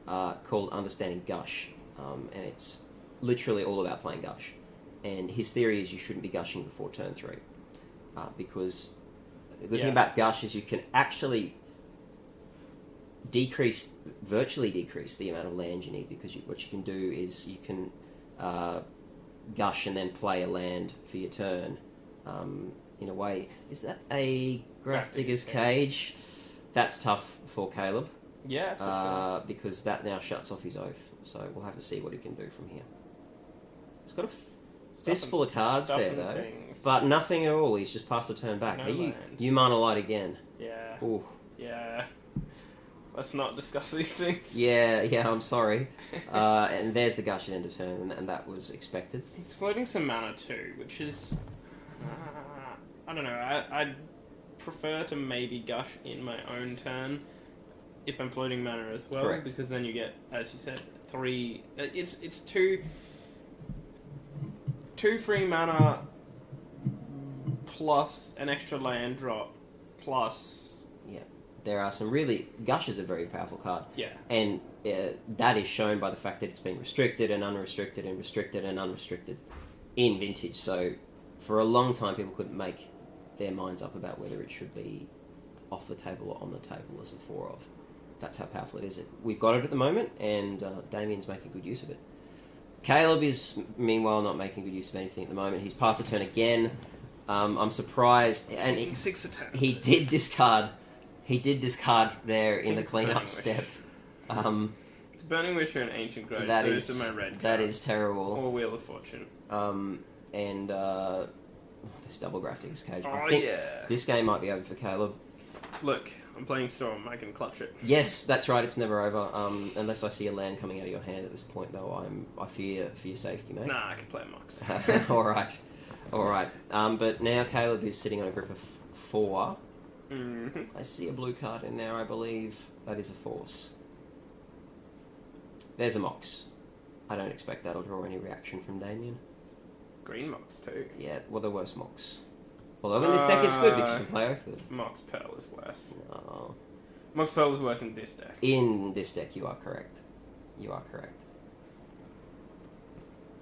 called Understanding Gush, and it's literally all about playing Gush. And his theory is you shouldn't be gushing before turn 3, because the good thing about Gush is you can actually virtually decrease the amount of land you need, because what you can do is you can gush and then play a land for your turn. In a way, is that a Grafdigger's Cage? That's tough for Caleb. Yeah, for sure. Because that now shuts off his oath. So we'll have to see what he can do from here. He's got a fistful of cards there, though. Things. But nothing at all. He's just passed a turn back. No Hey, land. you mana light again. Yeah. Ooh. Yeah. Let's not discuss these things. Yeah, I'm sorry. And there's the gush at end of turn, and that was expected. He's floating some mana too, which is... I don't know. I'd prefer to maybe gush in my own turn if I'm floating mana as well. Correct. Because then you get, as you said, 3... It's two free mana plus an extra land drop plus... Yeah. There are some really... Gush is a very powerful card. Yeah. And that is shown by the fact that it's been restricted and unrestricted and restricted and unrestricted in Vintage. So for a long time, people couldn't make their minds up about whether it should be off the table or on the table as a 4 of. That's how powerful it is. We've got it at the moment, and Damien's making good use of it. Caleb is, meanwhile, not making good use of anything at the moment. He's passed the turn again. I'm surprised. And Taking 6 attempts. he did discard there in the cleanup Burning step. Wish. It's Burning Wish or an Ancient Grove, That so is these are my red cards. that is terrible. Or Wheel of Fortune. And this double Grafdigger's Cage. Oh, I think yeah. this game might be over for Caleb. Look, I'm playing Storm. I can clutch it. Yes, that's right. It's never over. Unless I see a land coming out of your hand at this point, though, I fear for your safety, mate. Nah, I can play Mox. All right. But now Caleb is sitting on a grip of 4. Mm-hmm. I see a blue card in there. I believe that is a Force. There's a Mox. I don't expect that'll draw any reaction from Damien. Green Mox too. Yeah, well, the worst Mox. Although in this deck it's good because you can play Oath with it. Mox Pearl is worse. No. Mox Pearl is worse in this deck. In this deck, you are correct.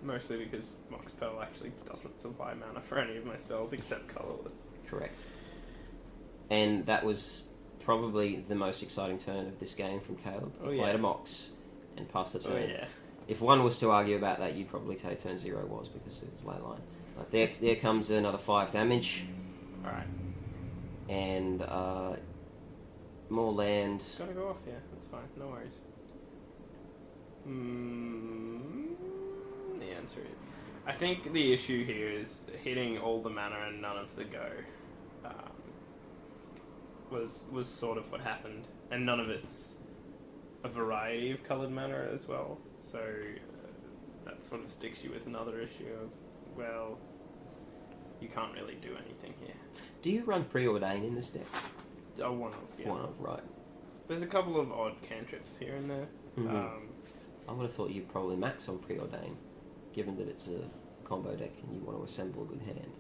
Mostly because Mox Pearl actually doesn't supply mana for any of my spells except colourless. Correct. And that was probably the most exciting turn of this game from Caleb. He played a Mox and passed the turn. Oh yeah. If one was to argue about that, you'd probably say turn 0 was because it was ley line. But there comes another 5 damage. Alright. And more land. Gotta go off, yeah. That's fine. No worries. The answer is... I think the issue here is hitting all the mana and none of the go. Was sort of what happened. And none of it's a variety of coloured mana as well. So that sort of sticks you with another issue of, well, you can't really do anything here. Do you run Preordain in this deck? Oh, one of, yeah. One of, right. There's a couple of odd cantrips here and there. Mm-hmm. I would have thought you'd probably max on Preordain, given that it's a combo deck and you want to assemble a good hand.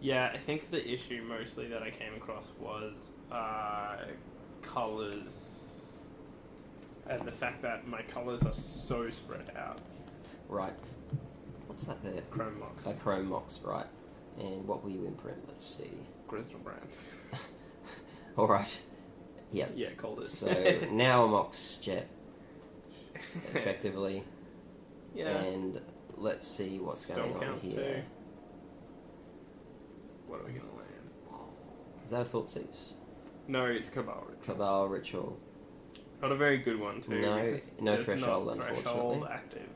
Yeah, I think the issue mostly that I came across was colours, and the fact that my colours are so spread out. Right. What's that there? Chrome Mox. A Chrome Mox, right. And what will you imprint? Let's see. Grizzlebrand. Alright. Yep. Yeah, called it. So now a Mox Jet, effectively. Yeah. And let's see what's Stone going on counts here. too. What are we going to land? Is that a Thoughtseize? No, it's Cabal Ritual. Cabal Ritual. Not a very good one too. No, because no there's threshold, not unfortunately. Threshold active.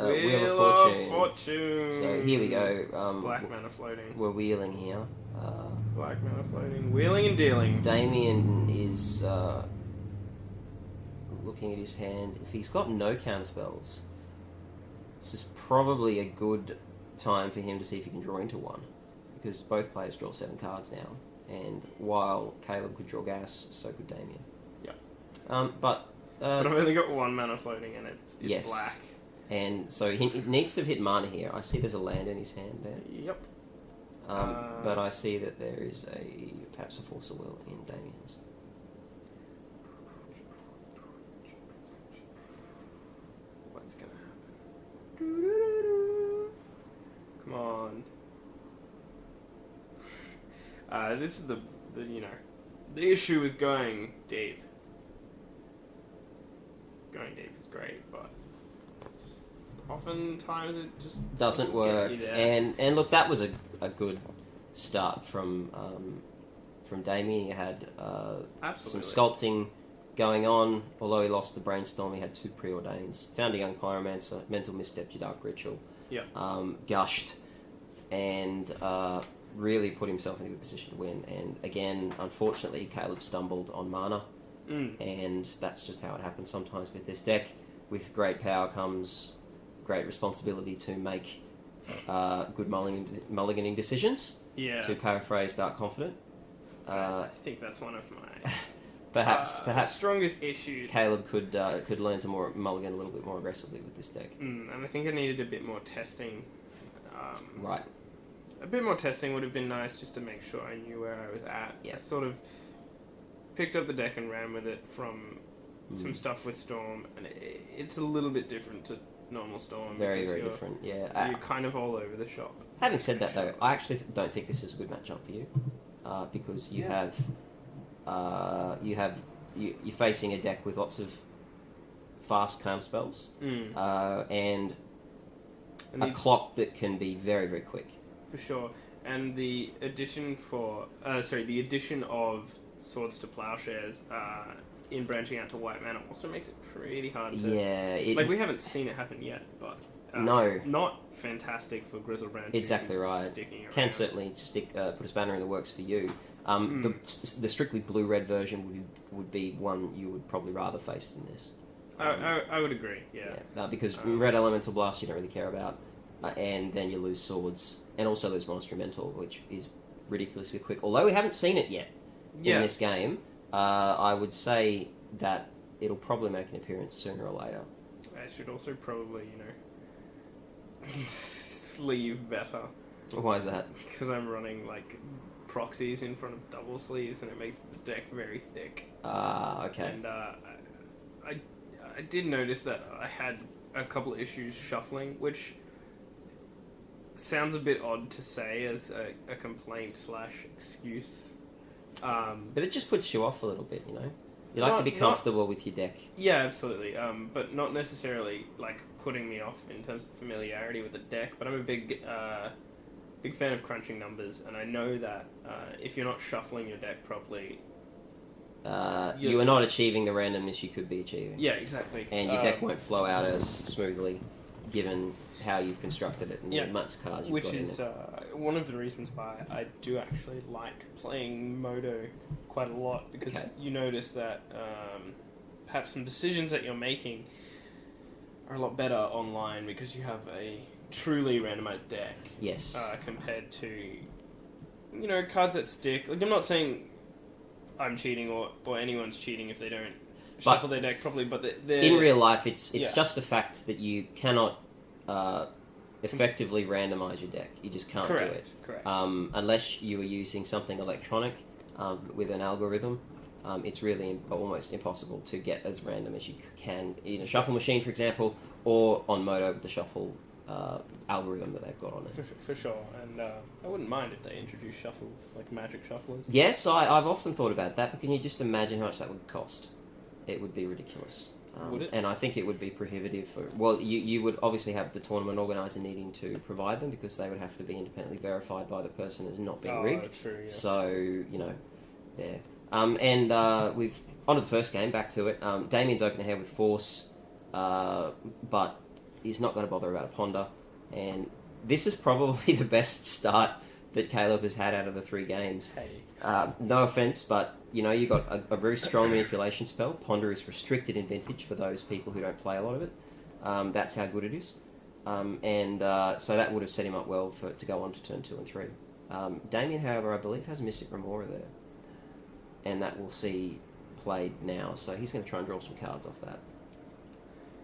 Wheel of Fortune. So here we go. Black mana floating. We're wheeling here. Black mana floating. Wheeling and dealing. Damien is looking at his hand. If he's got no counter spells, this is probably a good time for him to see if he can draw into one, because both players draw 7 cards now, and while Caleb could draw gas, so could Damien. Yeah. But I've only got 1 mana floating, and it's yes. black. And so he needs to have hit mana here. I see there's a land in his hand there. Yep. But I see that there is perhaps a Force of Will in Damien's. What's gonna happen? Come on. This is the the issue with going deep. Going deep is great, but oftentimes it just doesn't work. And look, that was a good start from Damien. He had some sculpting going on. Although he lost the brainstorm, he had 2 preordains. Found a young pyromancer, mental misstep, dark ritual. Yeah. Gushed and really put himself in a good position to win. And again, unfortunately, Caleb stumbled on mana. And that's just how it happens sometimes with this deck. With great power comes great responsibility to make good mulliganing decisions. Yeah. To paraphrase Dark Confident. I think that's one of my perhaps strongest issues. Caleb could learn to mulligan a little bit more aggressively with this deck. And I think I needed a bit more testing. Right. A bit more testing would have been nice, just to make sure I knew where I was at. Yeah. I sort of picked up the deck and ran with it from some stuff with Storm, and it's a little bit different to normal Storm. Very different, yeah. You're kind of all over the shop. Having said that, though, I actually don't think this is a good matchup for you, because you're facing a deck with lots of fast counter spells, and a clock that can be very, very quick. For sure, and the addition of Swords to Plowshares in branching out to white mana also makes it pretty hard to... Yeah. we haven't seen it happen yet, but... no. Not fantastic for Grizzlebrand. Exactly right. Sticking around. Can certainly put a spanner in the works for you. The strictly blue-red version would be one you would probably rather face than this. I would agree, yeah. Because Red Elemental Blast you don't really care about, and then you lose Swords, and also lose Monastery Mentor, which is ridiculously quick. Although we haven't seen it yet in this game, I would say that it'll probably make an appearance sooner or later. I should also probably, sleeve better. Why is that? Because I'm running, proxies in front of double sleeves, and it makes the deck very thick. Okay. And I did notice that I had a couple of issues shuffling, which sounds a bit odd to say as a complaint / excuse. But it just puts you off a little bit, You like to be comfortable with your deck. Yeah, absolutely. But not necessarily putting me off in terms of familiarity with the deck. But I'm a big fan of crunching numbers, and I know that if you're not shuffling your deck properly, you are not achieving the randomness you could be achieving. Yeah, exactly. And your deck won't flow out as smoothly, given how you've constructed it and the amounts of cards you've got in it. Which is one of the reasons why I do actually like playing Modo quite a lot, because you notice that perhaps some decisions that you're making are a lot better online because you have a truly randomized deck. Yes. Compared to, cards that stick. I'm not saying I'm cheating or anyone's cheating if they don't shuffle their deck properly, but in real life, it's just a fact that you cannot effectively randomize your deck. You just can't do it. Correct. Unless you are using something electronic with an algorithm. It's really almost impossible to get as random as you can in a shuffle machine, for example, or on Modo with the shuffle algorithm that they've got on it. For sure, and I wouldn't mind if they introduced shuffle, magic shufflers. Yes, I've often thought about that, but can you just imagine how much that would cost? It would be ridiculous. Would it? And I think it would be prohibitive for... Well, you would obviously have the tournament organiser needing to provide them, because they would have to be independently verified by the person as not being rigged. True, yeah. So, there. And we've... On to the first game, back to it. Damien's open ahead with Force, but he's not going to bother about a ponder. And this is probably the best start that Caleb has had out of the 3 games. Hey. No offence, but you got a very strong manipulation spell. Ponder is restricted in Vintage for those people who don't play a lot of it. That's how good it is. So that would have set him up well to go on to turn 2 and 3. Damien, however, I believe has Mystic Remora there. And that we'll see played now. So he's going to try and draw some cards off that.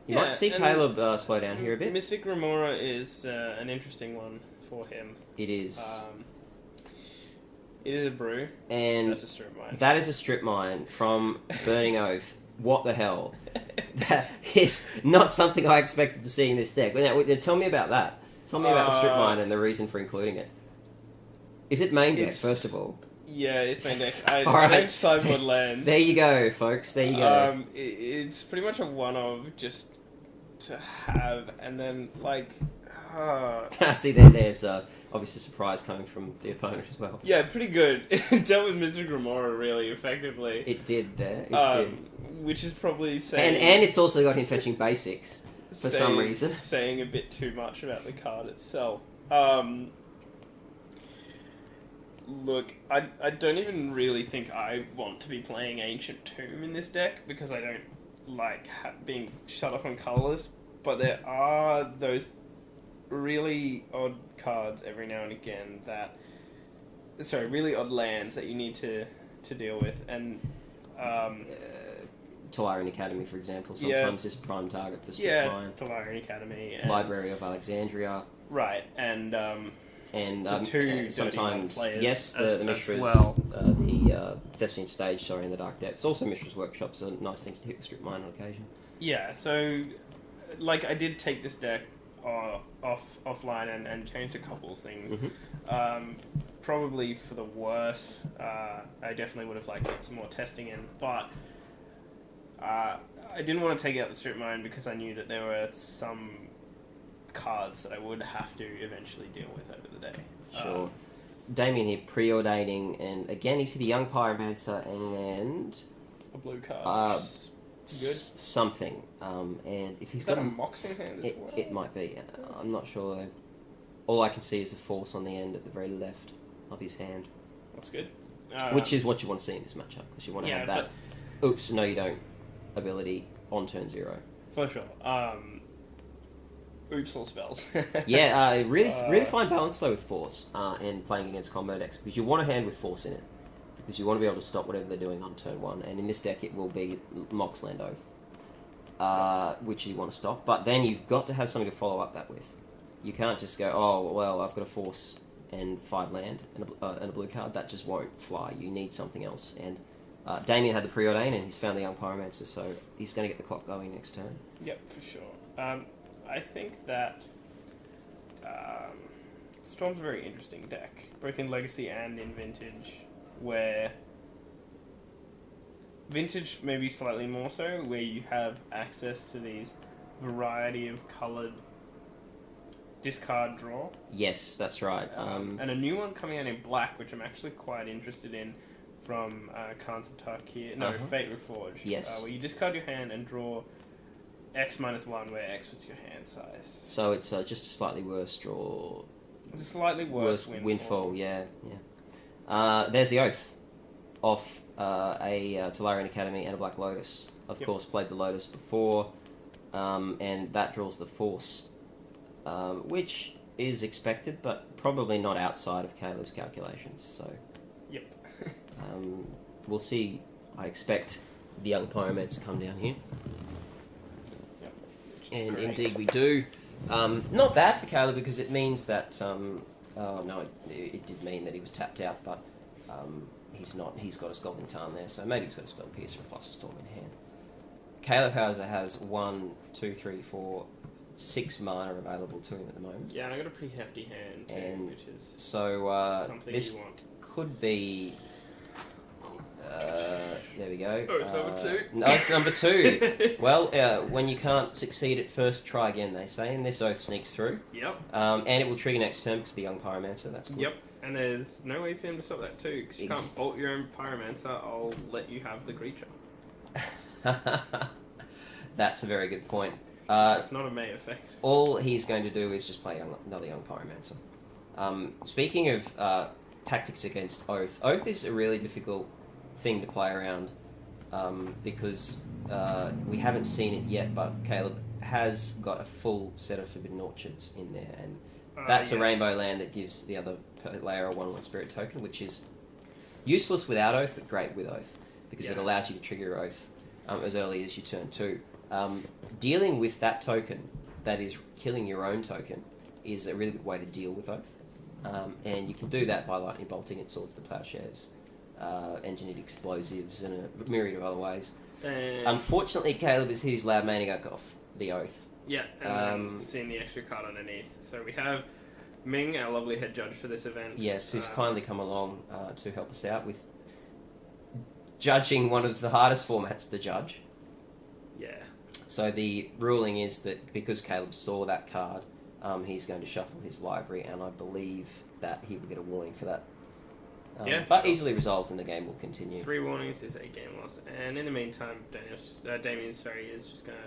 You might see Caleb slow down here a bit. Mystic Remora is an interesting one for him. It is. It is a brew. And that's a strip mine. That is a strip mine from Burning Oath. What the hell? That is not something I expected to see in this deck. Now, tell me about that. Tell me about the strip mine and the reason for including it. Is it main deck, first of all? Yeah, it's main deck. I right. don't sideboard lands. There you go, folks. There you go. It's pretty much a one-of just to have, and then, See, there's obviously a surprise coming from the opponent as well. Yeah, pretty good. It dealt with Mystic Remora really effectively. It did there. It did. Which is probably saying... And it's also got him fetching basics for some reason. Saying a bit too much about the card itself. Look, I don't even really think I want to be playing Ancient Tomb in this deck because I don't like being shut off on colourless, but there are those really odd cards every now and again really odd lands that you need to deal with, and Tolarian Academy, for example, sometimes is a prime target for strip mine. Tolarian Academy. And Library of Alexandria. Right, and the two sometimes players yes, the Mishra's well. The Thespian Stage, in the Dark Depths. Also, Mishra's Workshops are nice things to hit with strip mine on occasion. Yeah, so I did take this deck offline and changed a couple of things. Mm-hmm. Probably for the worse. I definitely would have liked to get some more testing in, but I didn't want to take out the strip mine because I knew that there were some cards that I would have to eventually deal with over the day. Sure. Damien here preordaining, and again he's hit a young Pyromancer and a blue card. Good. Something. And if he's got got a Mox in hand as well? It might be. I'm not sure though. All I can see is a force on the end at the very left of his hand. That's good. Which is what you want to see in this matchup, because you want to have that. Oops, no, you don't. Ability on turn 0. For sure. Oops, all spells. Really fine balance though with force and playing against combo decks, because you want a hand with force in it, because you want to be able to stop whatever they're doing on turn 1. And in this deck, it will be Mox Land Oath, which you want to stop. But then you've got to have something to follow up that with. You can't just go, oh well, I've got a force and 5 land and a blue card. That just won't fly. You need something else. And Damien had the preordain, and he's found the young Pyromancer, so he's going to get the clock going next turn. Yep, for sure. I think that Storm's a very interesting deck, both in Legacy and in Vintage, where Vintage maybe slightly more so, where you have access to these variety of coloured discard draw. Yes, that's right. And a new one coming out in black, which I'm actually quite interested in, from Khans of Tarkir. No, Fate Reforged. Yes. Where you discard your hand and draw X-1, where X was your hand size. So it's just a slightly worse draw. It's a slightly worse windfall. Yeah. There's the Oath off a Tolarian Academy and a Black Lotus. Of course, played the Lotus before, and that draws the Force, which is expected, but probably not outside of Caleb's calculations. So, yep. We'll see. I expect the young Pyromancer to come down here. And great. Indeed we do. Not bad for Caleb, because it means that... it did mean that he was tapped out, but he's not. He's got a Scalding Tarn there, so maybe he's got a Spell Piercer or Flusterstorm in hand. Caleb, however, has 1, 2, 3, 4, 6 mana available to him at the moment. Yeah, and I got a pretty hefty hand too, and which is something this you want. Could be... there we go. Oh, it's number 2. No, it's number 2. Well, when you can't succeed at first, try again, they say, and this Oath sneaks through. Yep. And it will trigger next turn because of the young Pyromancer, that's good. Yep, and there's no way for him to stop that too, because you can't bolt your own Pyromancer, I'll let you have the creature. That's a very good point. It's not a May effect. All he's going to do is just play another young Pyromancer. Speaking of tactics against Oath, Oath is a really difficult thing to play around because we haven't seen it yet, but Caleb has got a full set of Forbidden Orchards in there, and that's a rainbow land that gives the other player a 1/1 spirit token, which is useless without Oath, but great with Oath, because it allows you to trigger Oath as early as you turn 2. Dealing with that token, that is killing your own token, is a really good way to deal with Oath. And you can do that by lightning bolting it, Swords to Plowshares, engineered explosives, and a myriad of other ways. Unfortunately, Caleb has hit his Loud Maniac off the Oath. Yeah, and then seeing the extra card underneath. So we have Ming, our lovely head judge for this event. Yes, who's kindly come along to help us out with judging one of the hardest formats to judge. Yeah. So the ruling is that because Caleb saw that card, he's going to shuffle his library, and I believe that he will get a warning for that. But easily resolved, and the game will continue. 3 warnings is a game loss, and in the meantime, Damien is just going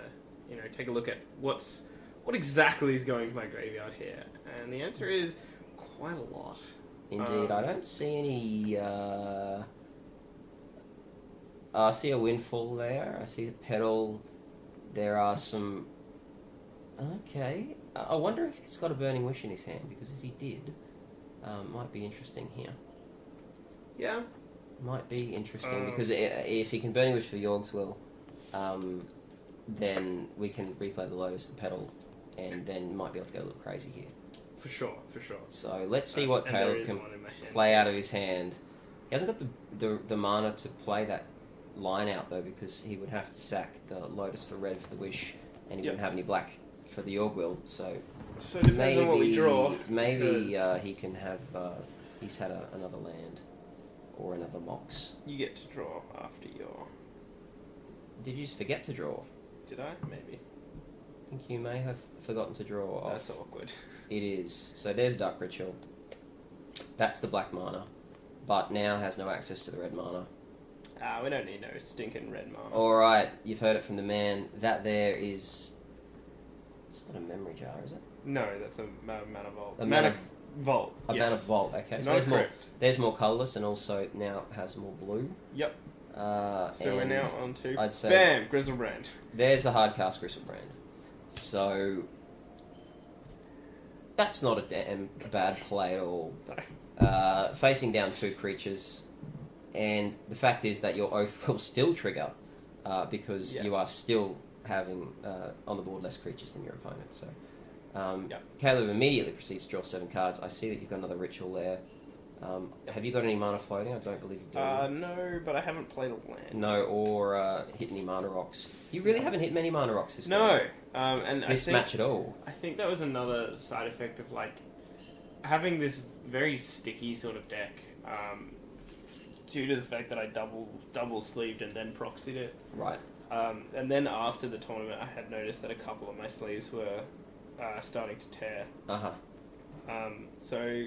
to take a look at what exactly is going to my graveyard here, and the answer is quite a lot. Indeed, I don't see any. I see a Windfall there. I see the Pedal. There are some. Okay, I wonder if he's got a Burning Wish in his hand, because if he did, might be interesting here. Yeah. Might be interesting, because if he can Burning Wish for Yorgswell, then we can replay the Lotus, the Pedal, and then might be able to go a little crazy here. For sure. So let's see what Caleb can play out of his hand. He hasn't got the mana to play that line out, though, because he would have to sack the Lotus for red for the Wish, and he wouldn't have any black for the Yorgwill, so it depends on what we draw. Maybe he can have... he's had another land, or another Mox. You get to draw after your... Did you just forget to draw? Did I? Maybe. I think you may have forgotten to draw off. That's awkward. It is. So there's Dark Ritual. That's the black mana, but now has no access to the red mana. We don't need no stinking red mana. Alright, you've heard it from the man. That there is... It's not a memory jar, is it? No, that's a mana vault. A mana vault. A mana vault, okay. So there's more colourless, and also now has more blue. Yep. So we're now on to... I'd say... Bam! Grizzlebrand. There's the hardcast Grizzlebrand. So... That's not a damn bad play at all. No. Facing down 2 creatures, and the fact is that your Oath will still trigger because you are still having on the board less creatures than your opponent. So Caleb immediately proceeds to draw 7 cards. I see that you've got another Ritual there. Have you got any mana floating? I don't believe you do. No, but I haven't played a land. No, or hit any mana rocks. You really haven't hit many mana rocks this game. No, and this match at all. I think that was another side effect of having this very sticky sort of deck. Due to the fact that I double sleeved and then proxied it. Right. And then after the tournament, I had noticed that a couple of my sleeves were starting to tear. So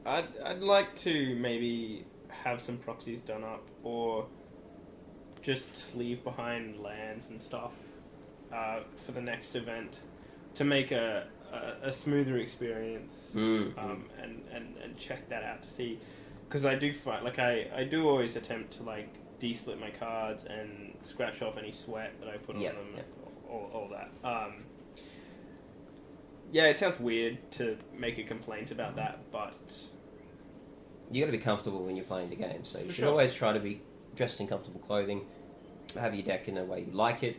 I'd like to maybe have some proxies done up, or just sleeve behind lands and stuff for the next event to make a smoother experience. And check that out to see, because I do find I do always attempt to de-split my cards and scratch off any sweat that I put on them. All that. Yeah, it sounds weird to make a complaint about that, but you got to be comfortable when you're playing the game. So you should always try to be dressed in comfortable clothing, have your deck in the way you like it,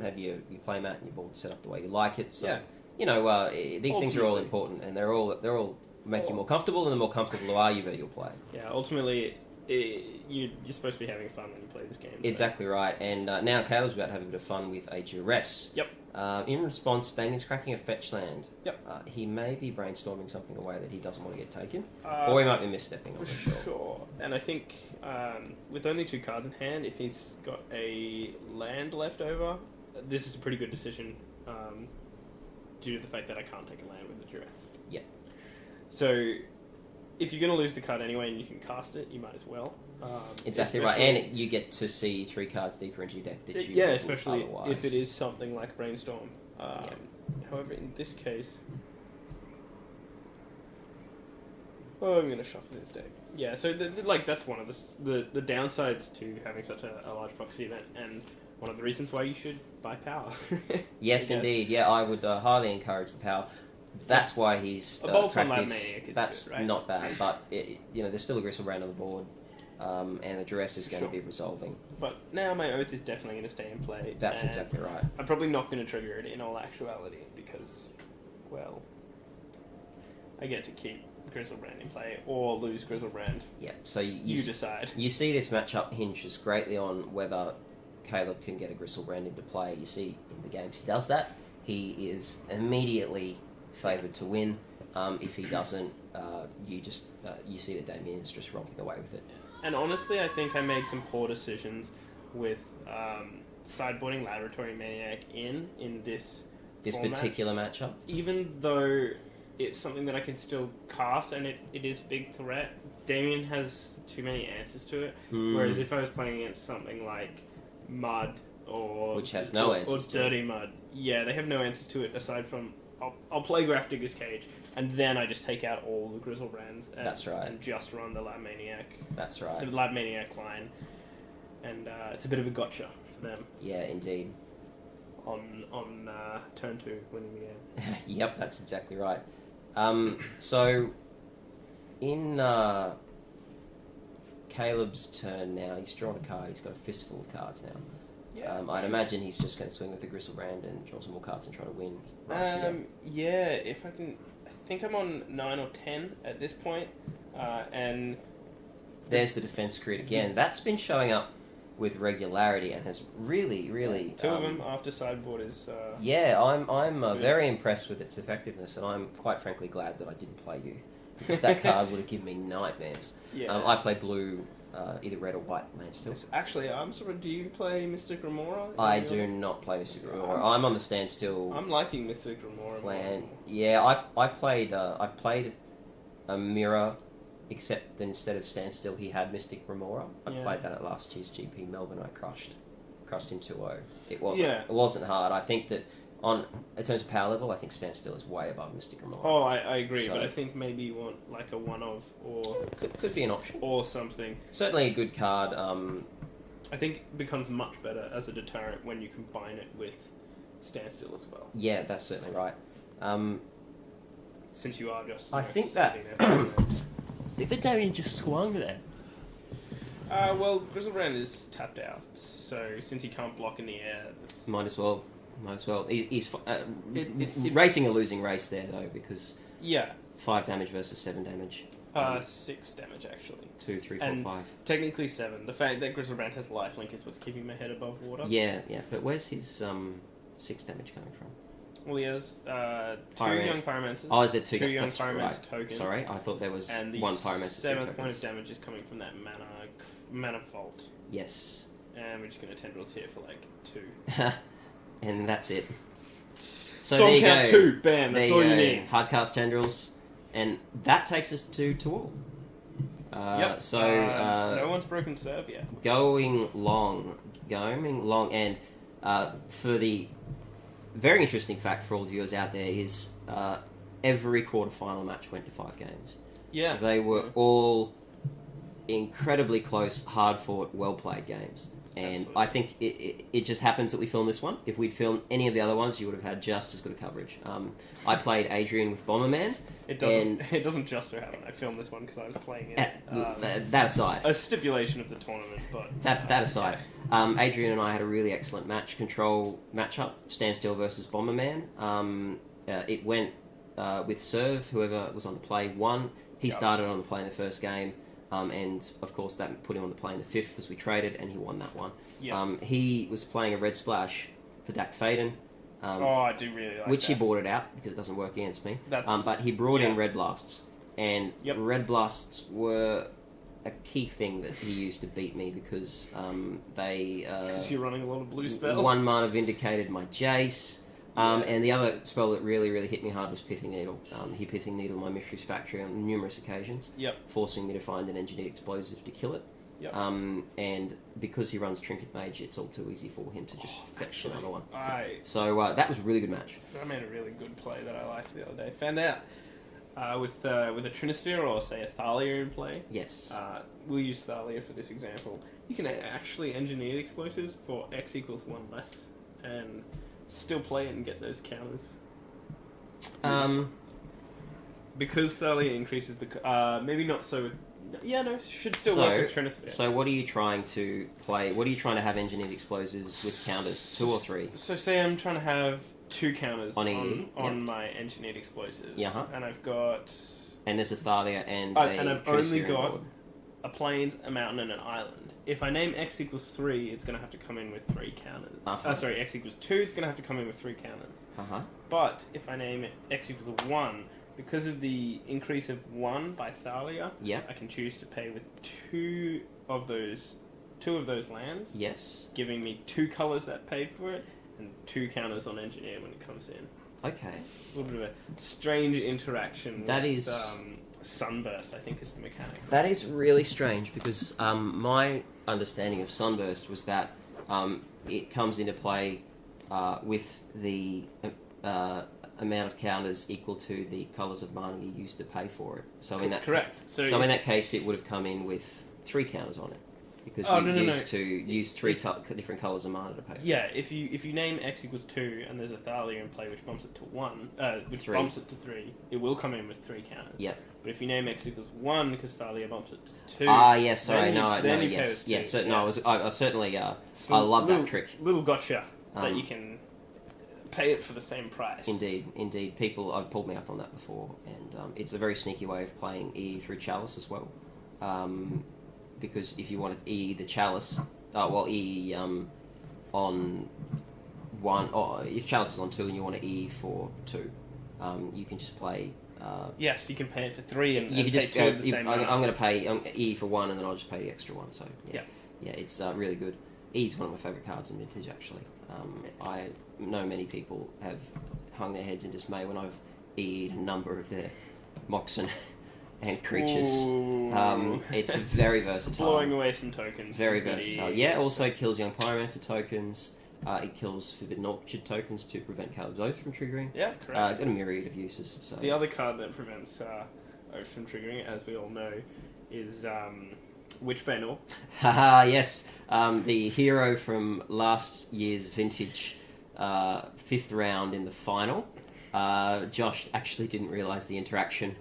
have your playmat and your board set up the way you like it. So these things are all important, and they're all make you more comfortable, and the more comfortable you are, you better you'll play. Yeah, ultimately, you're supposed to be having fun when you play this game. So. Exactly right. And now Caleb's about to have a bit of fun with a duress. Yep. In response, Damien's cracking a fetch land. Yep. He may be brainstorming something away that he doesn't want to get taken, or he might be misstepping. I'm not sure. And I think with only 2 cards in hand, if he's got a land left over, this is a pretty good decision due to the fact that I can't take a land with the duress. Yep. So if you're going to lose the card anyway and you can cast it, you might as well. Exactly right, and you get to see 3 cards deeper into your deck that you especially otherwise. if it is something like Brainstorm. However, in this case, I'm going to shuffle this deck. Yeah, so that's one of the downsides to having such a large proxy event, and one of the reasons why you should buy power. Yes, indeed. Yeah, I would highly encourage the power. That's why he's a bolt on practiced. Lab Maniac is That's good, right? not bad, but there's still a Gristle Brand on the board, and the duress is going to be resolving. But now my Oath is definitely going to stay in play. That's exactly right. I'm probably not going to trigger it in all actuality because, well, I get to keep Grizzlebrand in play or lose Grizzlebrand. Yeah, so you decide. You see this matchup hinges greatly on whether Caleb can get a Grizzlebrand into play. You see in the games he does that, he is immediately favoured to win. If he doesn't, you see that Damien is just romping away with it. And honestly, I think I made some poor decisions with sideboarding Laboratory Maniac in this format. Particular matchup. Even though it's something that I can still cast and it is a big threat, Damien has too many answers to it. Whereas if I was playing against something like Mud which has no answers to Dirty Mud, yeah, they have no answers to it aside from I'll play Grafdigger's Cage and then I just take out all the Grizzlebrands and just run the Lab Maniac. That's right. The Lab Maniac line. And it's a bit of a gotcha for them. Yeah, indeed. On turn 2, winning the game. Yep, that's exactly right. So, in Caleb's turn now, he's drawn a card, he's got a fistful of cards now. Yeah. I'd imagine he's just going to swing with the Grizzlebrand and draw some more cards and try to win. Yeah, if I can... I think I'm on 9 or 10 at this point, and... There's the defense crit again. That's been showing up with regularity and has really... 2 of them after sideboard is... Yeah, I'm very impressed with its effectiveness, and I'm quite frankly glad that I didn't play you, because that card would have given me nightmares. Yeah. I play blue, either red or white land still. Actually, I'm sorry, do you play Mystic Remora? I do not play Mystic Remora. I'm on the standstill. I'm liking Mystic Remora. Plan. Yeah, I've played a mirror, except that instead of standstill, he had Mystic Remora. I played that at last year's GP Melbourne. I crushed in 2-0. It wasn't hard. I think that in terms of power level, I think standstill is way above Mystic Remora. Oh, I agree, but I think maybe you want like a one of or could be an option or something. Certainly a good card. I think it becomes much better as a deterrent when you combine it with standstill as well. Yeah, that's certainly right. Since you are just, I think that. I think that Damien just swung there. Well, Grizzlebrand is tapped out, so since he can't block in the air, might as well. He's racing a losing race there though, because 5 damage versus 7 damage. 6 damage actually. 2, 3, 4, and 5. Technically 7. The fact that Grizzlebrand has lifelink is what's keeping my head above water. Yeah. But where's his 6 damage coming from? Well, he has 2 young Pyromancers. Oh, is there 2 young Pyromancer tokens? Sorry, I thought there was and 1 Pyromancer. And the 7th point of damage is coming from that mana vault. Yes. And we're just going to tendrils here for like 2. And that's it. So Storm there you count go. 2, bam, that's all you need. Hardcast tendrils. And that takes us to all. So no one's broken serve yet. Going long, and for the very interesting fact for all the viewers out there is every quarter-final match went to 5 games. Yeah. They were all incredibly close, hard-fought, well-played games. And absolutely. I think it just happens that we filmed this one. If we'd filmed any of the other ones, you would have had just as good a coverage. I played Adrian with Bomberman. It doesn't just so happen. I filmed this one because I was playing it. That aside. A stipulation of the tournament, but... That aside. Yeah. Adrian and I had a really excellent control matchup, Standstill versus Bomberman. It went with serve, whoever was on the play won. He started on the play in the first game. And, of course, that put him on the play in the 5th because we traded, and he won that one. Yep. He was playing a Red Splash for Dak Faden. I do really like which that. he bought it out because it doesn't work against me. But he brought in Red Blasts. And Red Blasts were a key thing that he used to beat me because they... Because you're running a lot of blue spells. 1 mana vindicated my Jace. And the other spell that really, really hit me hard was Pithing Needle. He Pithing Needle my Mishra's Factory on numerous occasions, forcing me to find an engineered explosive to kill it. Yep. And because he runs Trinket Mage, it's all too easy for him to just fetch another one. I So that was a really good match. made a really good play that I liked the other day. Found out with a Trinisphere or say a Thalia in play. Yes. We'll use Thalia for this example. You can actually engineer explosives for X equals 1 less, and still play it and get those counters. Because Thalia increases the maybe not so. Yeah, no, should still work with Trinisphere. So what are you trying to play? What are you trying to have engineered explosives with counters? 2 or 3? So say I'm trying to have 2 counters on my engineered explosives, and I've got. And there's a Thalia and and a I've only Trinisphere got board. a plains, a mountain, and an island. If I name X equals 3, it's going to have to come in with 3 counters. Sorry, X equals 2, it's going to have to come in with 3 counters. But if I name it X equals 1, because of the increase of 1 by Thalia, I can choose to pay with 2 of those lands. Yes. Giving me 2 colours that paid for it, and 2 counters on engineer when it comes in. Okay. A little bit of a strange interaction with Sunburst, I think, is the mechanic. That is really strange because my understanding of Sunburst was that it comes into play with the amount of counters equal to the colours of mana you used to pay for it. So in that correct. So in that case, it would have come in with 3 counters on it because you use 3 different colours of mana to pay. Yeah, if you name X equals 2 and there's a Thalia in play which bumps it to 1, which 3. bumps it to 3, it will come in with 3 counters. Yep. But if you name X equals 1 because Thalia bumps it to 2, yes, sorry, I certainly I love that trick. Little gotcha that you can pay it for the same price. Indeed. People have pulled me up on that before, and it's a very sneaky way of playing EE through Chalice as well. Because if you want to EE the Chalice, EE on 1, or if Chalice is on 2 and you want to EE for 2, you can just play. Yes, you can pay it for 3 and you can just pay 2 at the same time. I'm going to pay EE for 1 and then I'll just pay the extra 1. So yeah, it's really good. EE is one of my favourite cards in Vintage, actually. I know many people have hung their heads in dismay when I've EE'd a number of their Moxen and creatures. It's very versatile. Blowing away some tokens. Very versatile. Yeah, also kills young Pyromancer tokens. It kills Forbidden Orchard tokens to prevent Caleb's Oath from triggering. Yeah, correct. Got a myriad of uses. So. The other card that prevents Oath from triggering, as we all know, is Witchbane Orc. Haha, yes. The hero from last year's Vintage 5th round in the final. Josh actually didn't realise the interaction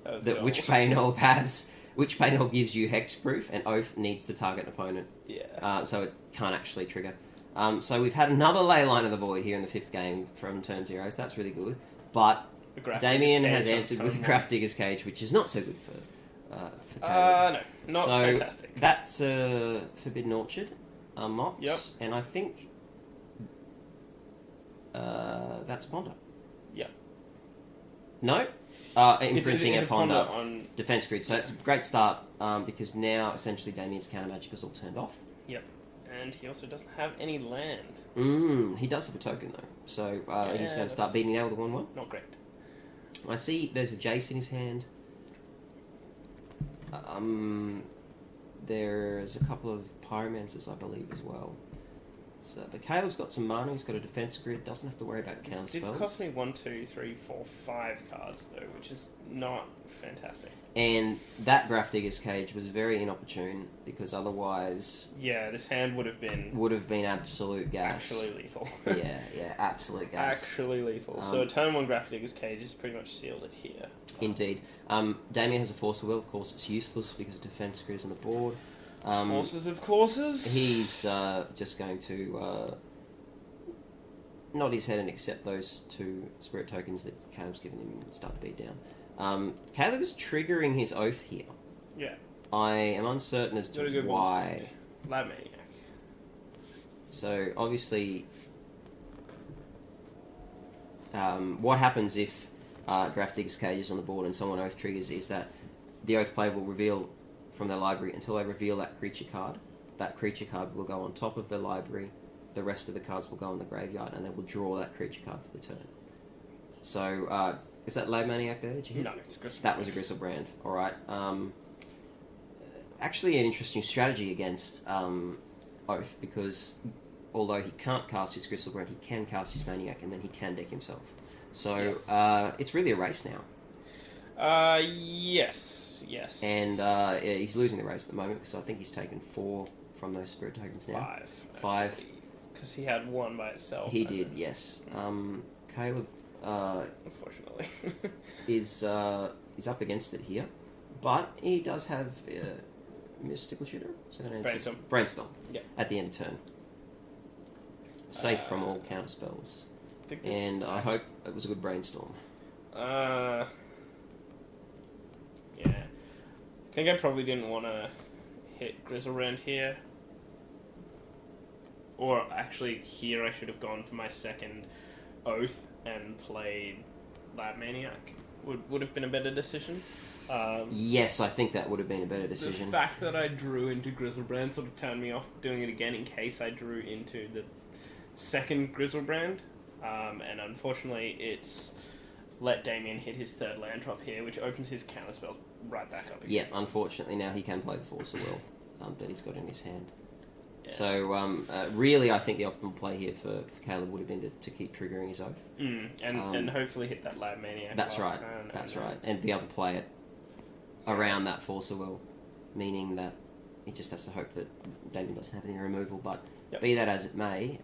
that Witchbane Orc has. Witchbane Orc gives you hexproof, and Oath needs the target opponent. Yeah. So it can't actually trigger. So we've had another Leyline of the Void here in the 5th game from turn 0, so that's really good. But Damien has answered with a Grafdigger's Cage, which is not so good for no, not fantastic. That's Forbidden Orchard, Mox, and I think that's Ponder. Yep. No? Imprinting a Ponder on Defense Grid. So it's a great start because now essentially Damien's counter magic is all turned off. Yep. And he also doesn't have any land. He does have a token though. So he's going to start beating now with a 1/1. Not great. I see there's a Jace in his hand. There's a couple of Pyromancers, I believe, as well. So, but Caleb's got some mana, he's got a defense grid, doesn't have to worry about counter spells. It did cost me 1, 2, 3, 4, 5 cards, though, which is not fantastic. And that Grafdigger's Cage was very inopportune, because otherwise... Yeah, this hand would have been absolute gas. Actually lethal. yeah, absolute gas. Actually lethal. So a turn 1 Grafdigger's Cage is pretty much sealed it here. Indeed. Damien has a Force of Will, of course it's useless, because defense grid is on the board. Forces of courses. He's just going to nod his head and accept those 2 spirit tokens that Caleb's given him and start to beat down. Caleb is triggering his Oath here. Yeah. I am uncertain as to why. Lab Maniac. So, obviously, what happens if Grafdigger's Cage is on the board and someone Oath triggers is that the Oath player will reveal from their library until they reveal that creature card. That creature card will go on top of the library, the rest of the cards will go in the graveyard, and they will draw that creature card for the turn. So, is that Lab Maniac there? Did you hit? No, it's Gristle. That was a Gristlebrand, alright. actually an interesting strategy against Oath, because although he can't cast his Griselbrand, he can cast his Maniac, and then he can deck himself. So it's really a race now. Yes. And he's losing the race at the moment, because I think he's taken 4 from those spirit tokens now. 5. Because he had 1 by itself. He did, yes. Caleb, unfortunately, is up against it here, but he does have Mystical Shooter, Brainstorm. Yeah. At the end of turn, safe from all counter spells, and I hope it was a good Brainstorm. Yeah, I think I probably didn't want to hit Griselbrand here. Or actually, here I should have gone for my second Oath and played Lab Maniac. Would have been a better decision. Yes, I think that would have been a better decision. The fact that I drew into Griselbrand sort of turned me off doing it again in case I drew into the second Griselbrand. And unfortunately, it's let Damien hit his 3rd land drop here, which opens his counterspells right back up again. Yeah, unfortunately, now he can play the Force of Will that he's got in his hand. Yeah. So, really, I think the optimal play here for Caleb would have been to keep triggering his Oath. And hopefully hit that Lab Maniac. That's right. That's right. And be able to play it around that Force of Will, meaning that he just has to hope that Damien doesn't have any removal. But be that as it may,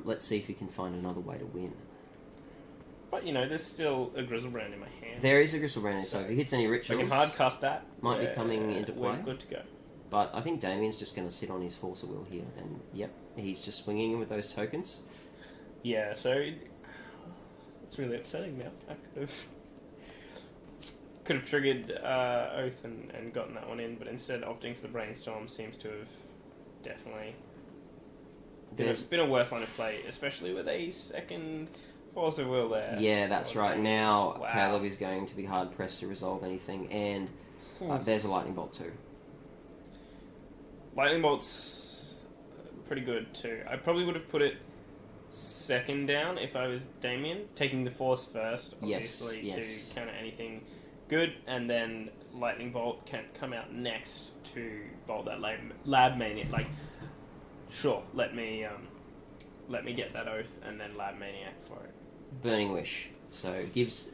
let's see if he can find another way to win. But, there's still a Griselbrand in my hand. There is a Griselbrand, so if he hits any rituals... I can hard cast that. Might be coming into play. We're good to go. But I think Damien's just going to sit on his Force of Will here, and he's just swinging in with those tokens. Yeah, so it's really upsetting now. I could have triggered Oath and gotten that one in, but instead opting for the Brainstorm seems to have definitely been a worse line of play, especially with a second Force of Will there. Yeah, that's right. Now Caleb is going to be hard pressed to resolve anything, and there's a Lightning Bolt too. Lightning Bolt's pretty good too. I probably would have put it second down if I was Damien, taking the Force first, obviously, to counter anything good, and then Lightning Bolt can come out next to bolt that Lab Maniac. Like, sure, let me get that Oath and then Lab Maniac for it. Burning Wish. So gives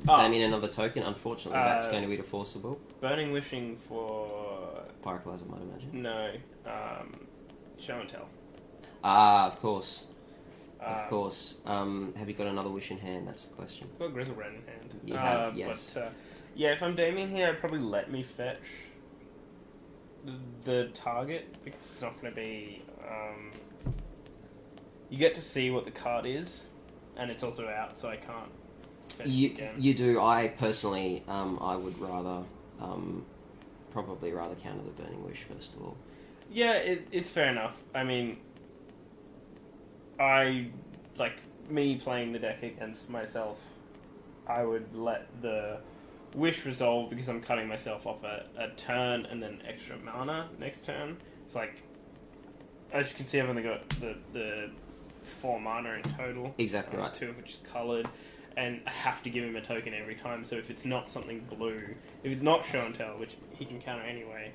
Damien another token. Unfortunately, that's going to be the Force of Will. Burning Wishing for... Pyroclasm, I'd imagine. No. Show and Tell. Of course. Of course. Have you got another wish in hand? That's the question. I've got Griselbrand in hand. You have, yes. But, if I'm Damien here, I'd probably let me fetch the target, because it's not going to be... you get to see what the card is, and it's also out, so I can't fetch it again. You do. I personally, I would rather... probably rather counter the Burning Wish first of all. Yeah, it's fair enough. I mean, me playing the deck against myself, I would let the Wish resolve because I'm cutting myself off a turn and then extra mana next turn. It's like, as you can see, I've only got the 4 mana in total. Exactly right. 2 of which is coloured. And I have to give him a token every time, so if it's not something blue, if it's not Show and Tell, which he can counter anyway,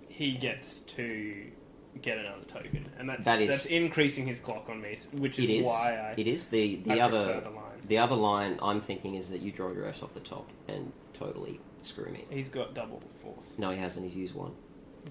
he gets to get another token, and that's increasing his clock on me, which is why I prefer the line. The other line I'm thinking is that you draw your S off the top and totally screw me. He's got double Force. No, he hasn't. He's used 1.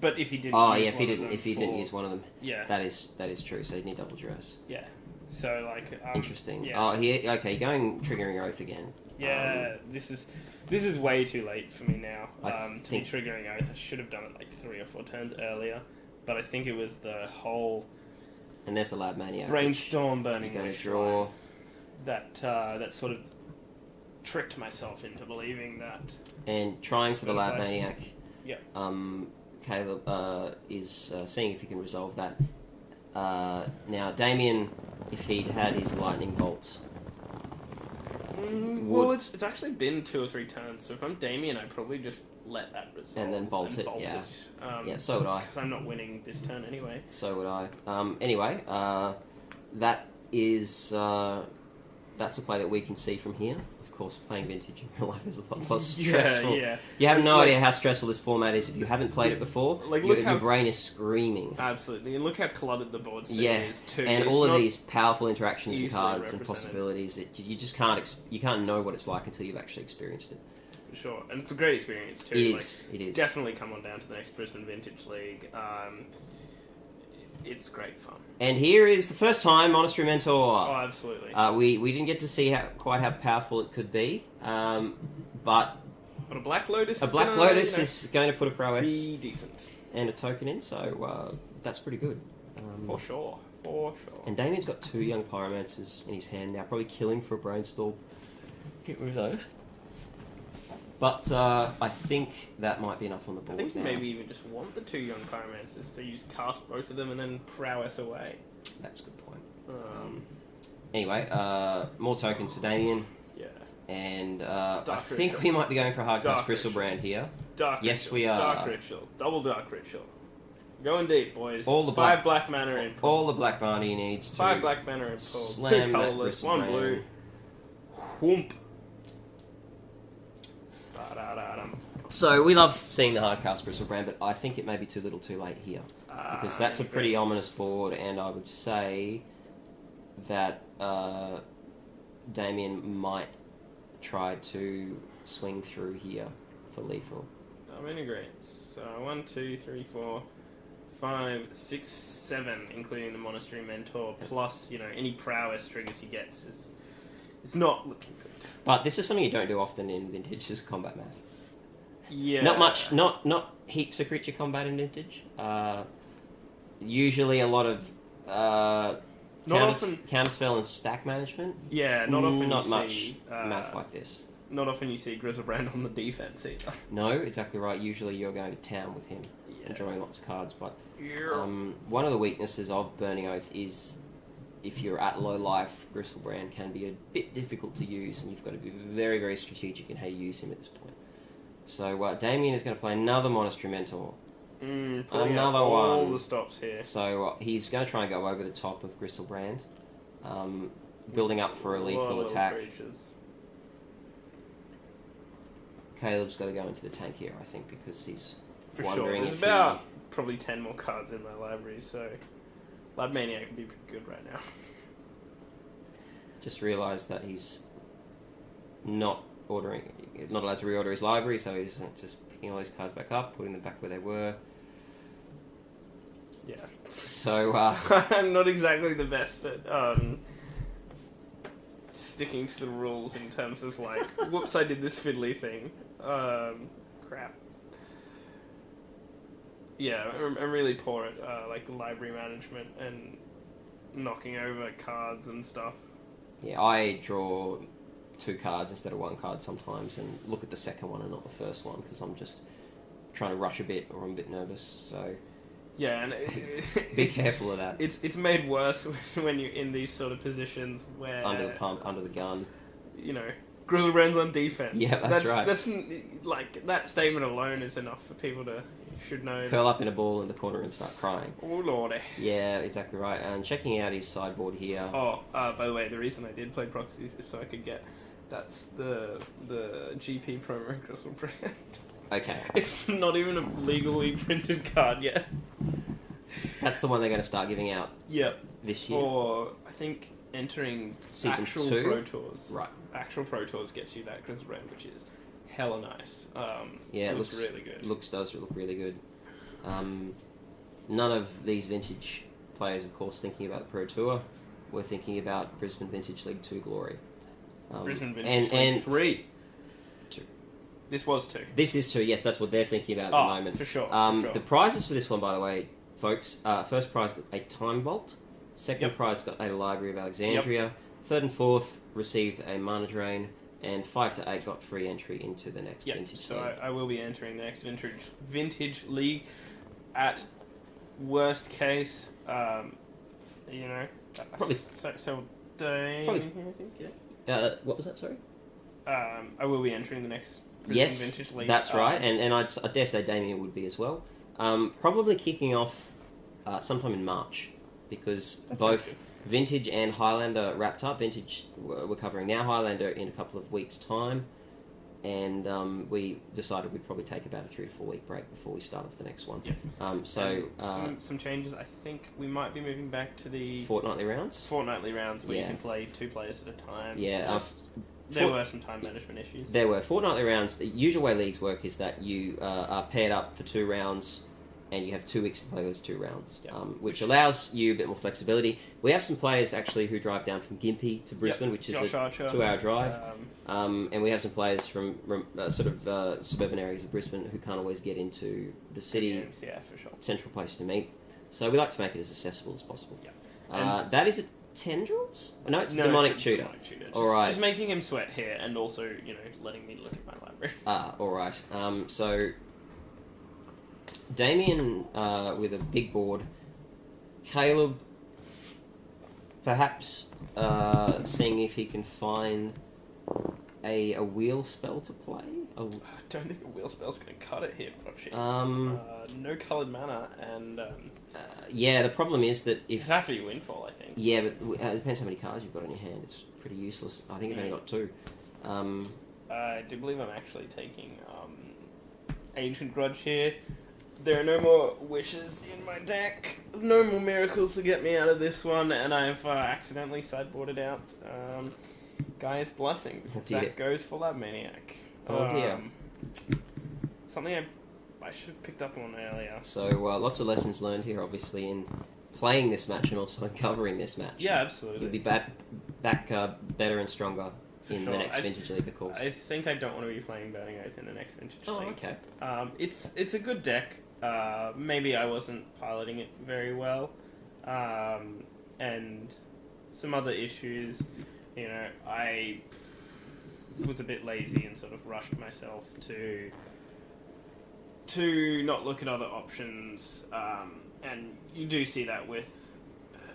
But if he didn't, if he didn't use one of them, that is true. So he'd need double dress. Yeah. So interesting. Yeah. Going triggering Oath again. Yeah, this is way too late for me now. To be triggering Oath, I should have done it 3 or 4 turns earlier. But I think it was the whole. And there's the Lab Maniac. Brainstorm Burning Wish. You draw. That sort of tricked myself into believing that. And trying for the Lab Maniac. Yeah. Caleb is seeing if he can resolve that. Now, Damien, if he'd had his Lightning Bolts... well, it's actually been 2 or 3 turns, so if I'm Damien, I'd probably just let that resolve. And then bolt it. So would I. Because I'm not winning this turn anyway. So would I. Anyway, that is... that's a play that we can see from here, of course, playing vintage in real life is a lot more Yeah, stressful. yeah. You have no Like- idea how stressful this format is if you haven't played it before. Like, your, look how- your brain is screaming. Absolutely, and look how cluttered the board state Yeah, is too. and It's all of not these powerful interactions and easily cards and represented. possibilities that you just can't you can't know what it's like until you've actually experienced it. for sure, and it's a great experience too. It like, is. It is. Definitely come on down to the next Brisbane Vintage League. It's great fun. And here is the first time Monastery Mentor. Oh, absolutely. We didn't get to see quite how powerful it could be, but But a Black Lotus. a is Black gonna, Lotus you know, is going to put a prowess be decent and a token in, so that's pretty good. for sure. For sure. And Damien's got 2 young Pyromancers in his hand now, probably killing for a Brainstorm. Get rid of those. But I think that might be enough on the I board think you now. maybe even just want the 2 young Pyromancers, so you just cast both of them and then prowess away. That's a good point. Um, More tokens for Damien. yeah. And I Dark think Ritual. we might be going for a hardcast Dark Crystal Ritual. Brand here. Dark Yes, Ritual, we are. Dark Ritual. Double Dark Ritual. Going deep, boys. All the 5 black mana in pool. All the Black Barney needs to 5 black mana in pool. slam 2 that colourless, Crystal 1 Brand. blue. Whoomp. Ba-da-da-dum. So we love seeing the hardcast Crystal Brand, but I think it may be too little too late here. Because that's a pretty Yes. ominous board, and I would say that Damien might try to swing through here for lethal. I'm in agreement. So 1, 2, 3, 4, 5, 6, 7, including the Monastery Mentor, plus any prowess triggers he gets is not looking good. But this is something you don't do often in Vintage, this is combat math. Yeah. Not much, not heaps of creature combat in Vintage. Usually a lot of often. counterspell and stack management. Yeah, not often. Not you much see, math like this. Not often you see Grizzlebrand on the defense either. No, exactly right. Usually you're going to town with him and drawing lots of cards. But one of the weaknesses of Burning Oath is if you're at low life, Grizzlebrand can be a bit difficult to use, and you've got to be very, very strategic in how you use him at this point. So Damien is going to play another Monastery Mentor. Pulling Another out all one. the stops here. So he's going to try and go over the top of Grizzlebrand, building up for a lethal Lot of attack. creatures. Caleb's got to go into the tank here, I think, because he's For sure. wondering There's if about probably 10 more cards in my library, so Lab Maniac can be pretty good right now. he just realised that he's not allowed to reorder his library, so he's just picking all these cards back up, putting them back where they were. Yeah. So I'm not exactly the best at sticking to the rules in terms of like, whoops, I did this fiddly thing. Crap. Yeah, I'm really poor at like library management and knocking over cards and stuff. yeah, I draw 2 cards instead of 1 card sometimes, and look at the second one and not the first one because I'm just trying to rush a bit or I'm a bit nervous. So Yeah, and be careful of that. It's made worse when you're in these sort of positions where Under the pump, under the gun. Grizzlebrand's on defense. Yeah, that's right. That's like that statement alone is enough for people to should know. Curl up in a ball in the corner and start crying. Oh lordy. Yeah, exactly right. And checking out his sideboard here. Oh, by the way, the reason I did play proxies is so I could get that's the GP promo Grizzlebrand. Okay. It's not even a legally printed card yet. That's the one they're going to start giving out Yep. this year. For I think entering Season actual 2? Pro Tours. Right. Actual Pro Tours gets you that Grizzlebrand, which is hella nice. Yeah, it looks looks really good. does look really good. None of these vintage players, of course, thinking about the Pro Tour. We're thinking about Brisbane Vintage League 2 glory. Brisbane Vintage League 3. 2. This was 2. This is 2, yes, that's what they're thinking about at the moment. For sure. The prizes for this one, by the way, folks, first prize got a Time Vault, second prize got a Library of Alexandria, third and fourth received a Mana Drain, and 5 to 8 got free entry into the next Vintage so League. I will be entering the next Vintage League. At worst case, Probably- so Dane, Probably- I think, yeah. What was that, sorry? I will be entering the next Brisbane Yes, Vintage League. that's right, and I dare say Damien would be as well. Probably kicking off sometime in March, because That sounds both good. Vintage and Highlander wrapped up. Vintage we're covering now. Highlander in a couple of weeks' time. And we decided we'd probably take about a 3 to 4 week break before we start off the next one. Yep. Some changes. I think we might be moving back to the fortnightly rounds. Fortnightly rounds where you can play 2 players at a time. Yeah. There were some time management issues. There were fortnightly rounds. The usual way leagues work is that you are paired up for 2 rounds, and you have 2 weeks to play those 2 rounds, which allows you a bit more flexibility. We have some players actually who drive down from Gympie to Brisbane, which is a 2-hour drive, and we have some players from suburban areas of Brisbane who can't always get into the city, for sure. Central place to meet. So we like to make it as accessible as possible. That is a Tendrils? No, it's a demonic tutor. All right. Just making him sweat here, and also, letting me look at my library. All right. So Damien with a big board. Caleb, perhaps seeing if he can find a wheel spell to play. I don't think a wheel spell's going to cut it here, Pochi. No coloured mana, and... yeah, the problem is that if... It'd have to be Windfall, I think. Yeah, but it depends how many cards you've got in your hand. It's pretty useless. I think I've only got 2. I do believe I'm actually taking Ancient Grudge here. There are no more wishes in my deck. No more miracles to get me out of this one, and I've accidentally sideboarded out Gaia's Blessing, because that goes for Lab Maniac. Oh dear. Something I should have picked up on earlier. So lots of lessons learned here, obviously, in playing this match and also in covering this match. Yeah, absolutely. You'll be back better and stronger in the next Vintage League, of course. I think I don't want to be playing Burning Oath in the next Vintage League. Oh, okay. It's a good deck. Maybe I wasn't piloting it very well. And some other issues, I was a bit lazy and sort of rushed myself to not look at other options, and you do see that with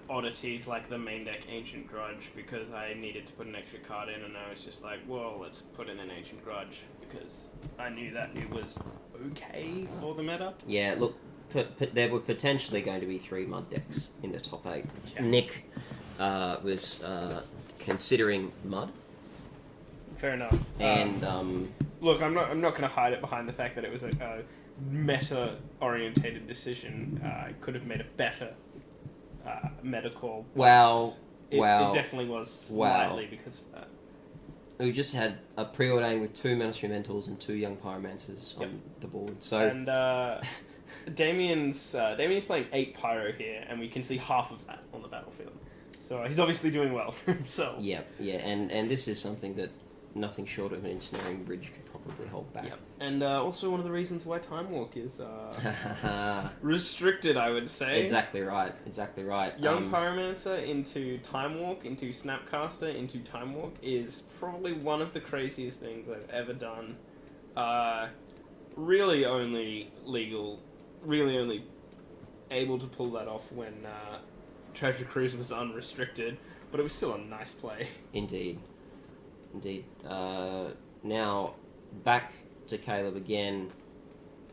oddities like the main deck Ancient Grudge, because I needed to put an extra card in, and I was just like, well, let's put in an Ancient Grudge, because I knew that it was okay for the meta. Yeah, look, there were potentially going to be 3 mud decks in the top 8. Yeah. Nick was considering mud. Fair enough. And look, I'm not going to hide it behind the fact that it was a meta-orientated decision. I could have made a better meta call. It definitely was slightly because of that. We just had a preordain with 2 Ministry Mentals and 2 Young Pyromancers on the board. So and Damien's playing 8 Pyro here, and we can see half of that on the battlefield. So he's obviously doing well for himself. Yeah, and this is something that nothing short of an ensnaring bridge could probably hold back. Yep. And also one of the reasons why Time Walk is restricted, I would say. Exactly right. Young Pyromancer into Time Walk, into Snapcaster, into Time Walk is probably one of the craziest things I've ever done. Really only able to pull that off when Treasure Cruise was unrestricted, but it was still a nice play. Indeed. Now, back to Caleb again.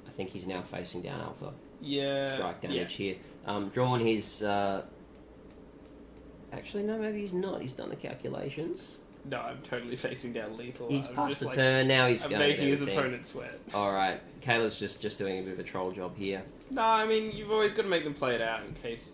I think he's now facing down Alpha. Yeah. Strike damage here. Drawn his... Actually, no, maybe he's not. He's done the calculations. No, I'm totally facing down lethal. He's passed the turn, now he's going making his opponent sweat. Alright, Caleb's just doing a bit of a troll job here. No, I mean, you've always got to make them play it out in case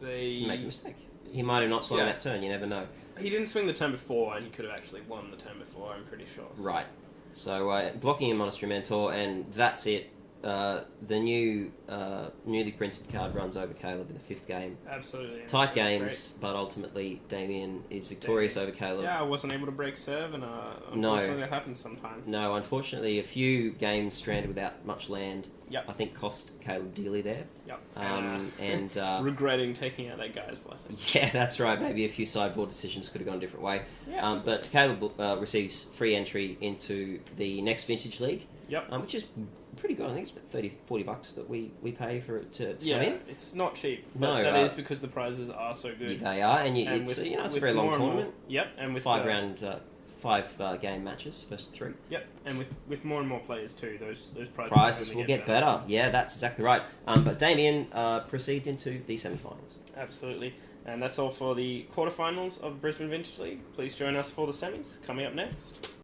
they... Make a mistake. He might have not swung that turn, you never know. He didn't swing the turn before, and he could have actually won the turn before, I'm pretty sure. So. Right. So, blocking a Monastery Mentor, and that's it. The newly printed card runs over Caleb in the 5th game. Absolutely. Tight games, but ultimately Damien is victorious over Caleb. Yeah, I wasn't able to break serve, and unfortunately that happens sometimes. No, unfortunately a few games stranded without much land, Yep. I think cost Caleb dearly there. Yep. And regretting taking out that Guy's Blessing. Yeah, that's right. Maybe a few sideboard decisions could have gone a different way. Yeah, but Caleb receives free entry into the next Vintage League. Yep. Which is pretty good. I think it's about $30-40 that we pay for it to come in. It's not cheap. No, but that is because the prizes are so good. Yeah, they are, and it's a very long tournament. Yep, and with 5 game matches, first 3. Yep, and with more and more players too, those prizes will get better. Yeah, that's exactly right. But Damien proceeds into the semi-finals. Absolutely. And that's all for the quarterfinals of Brisbane Vintage League. Please join us for the semis coming up next.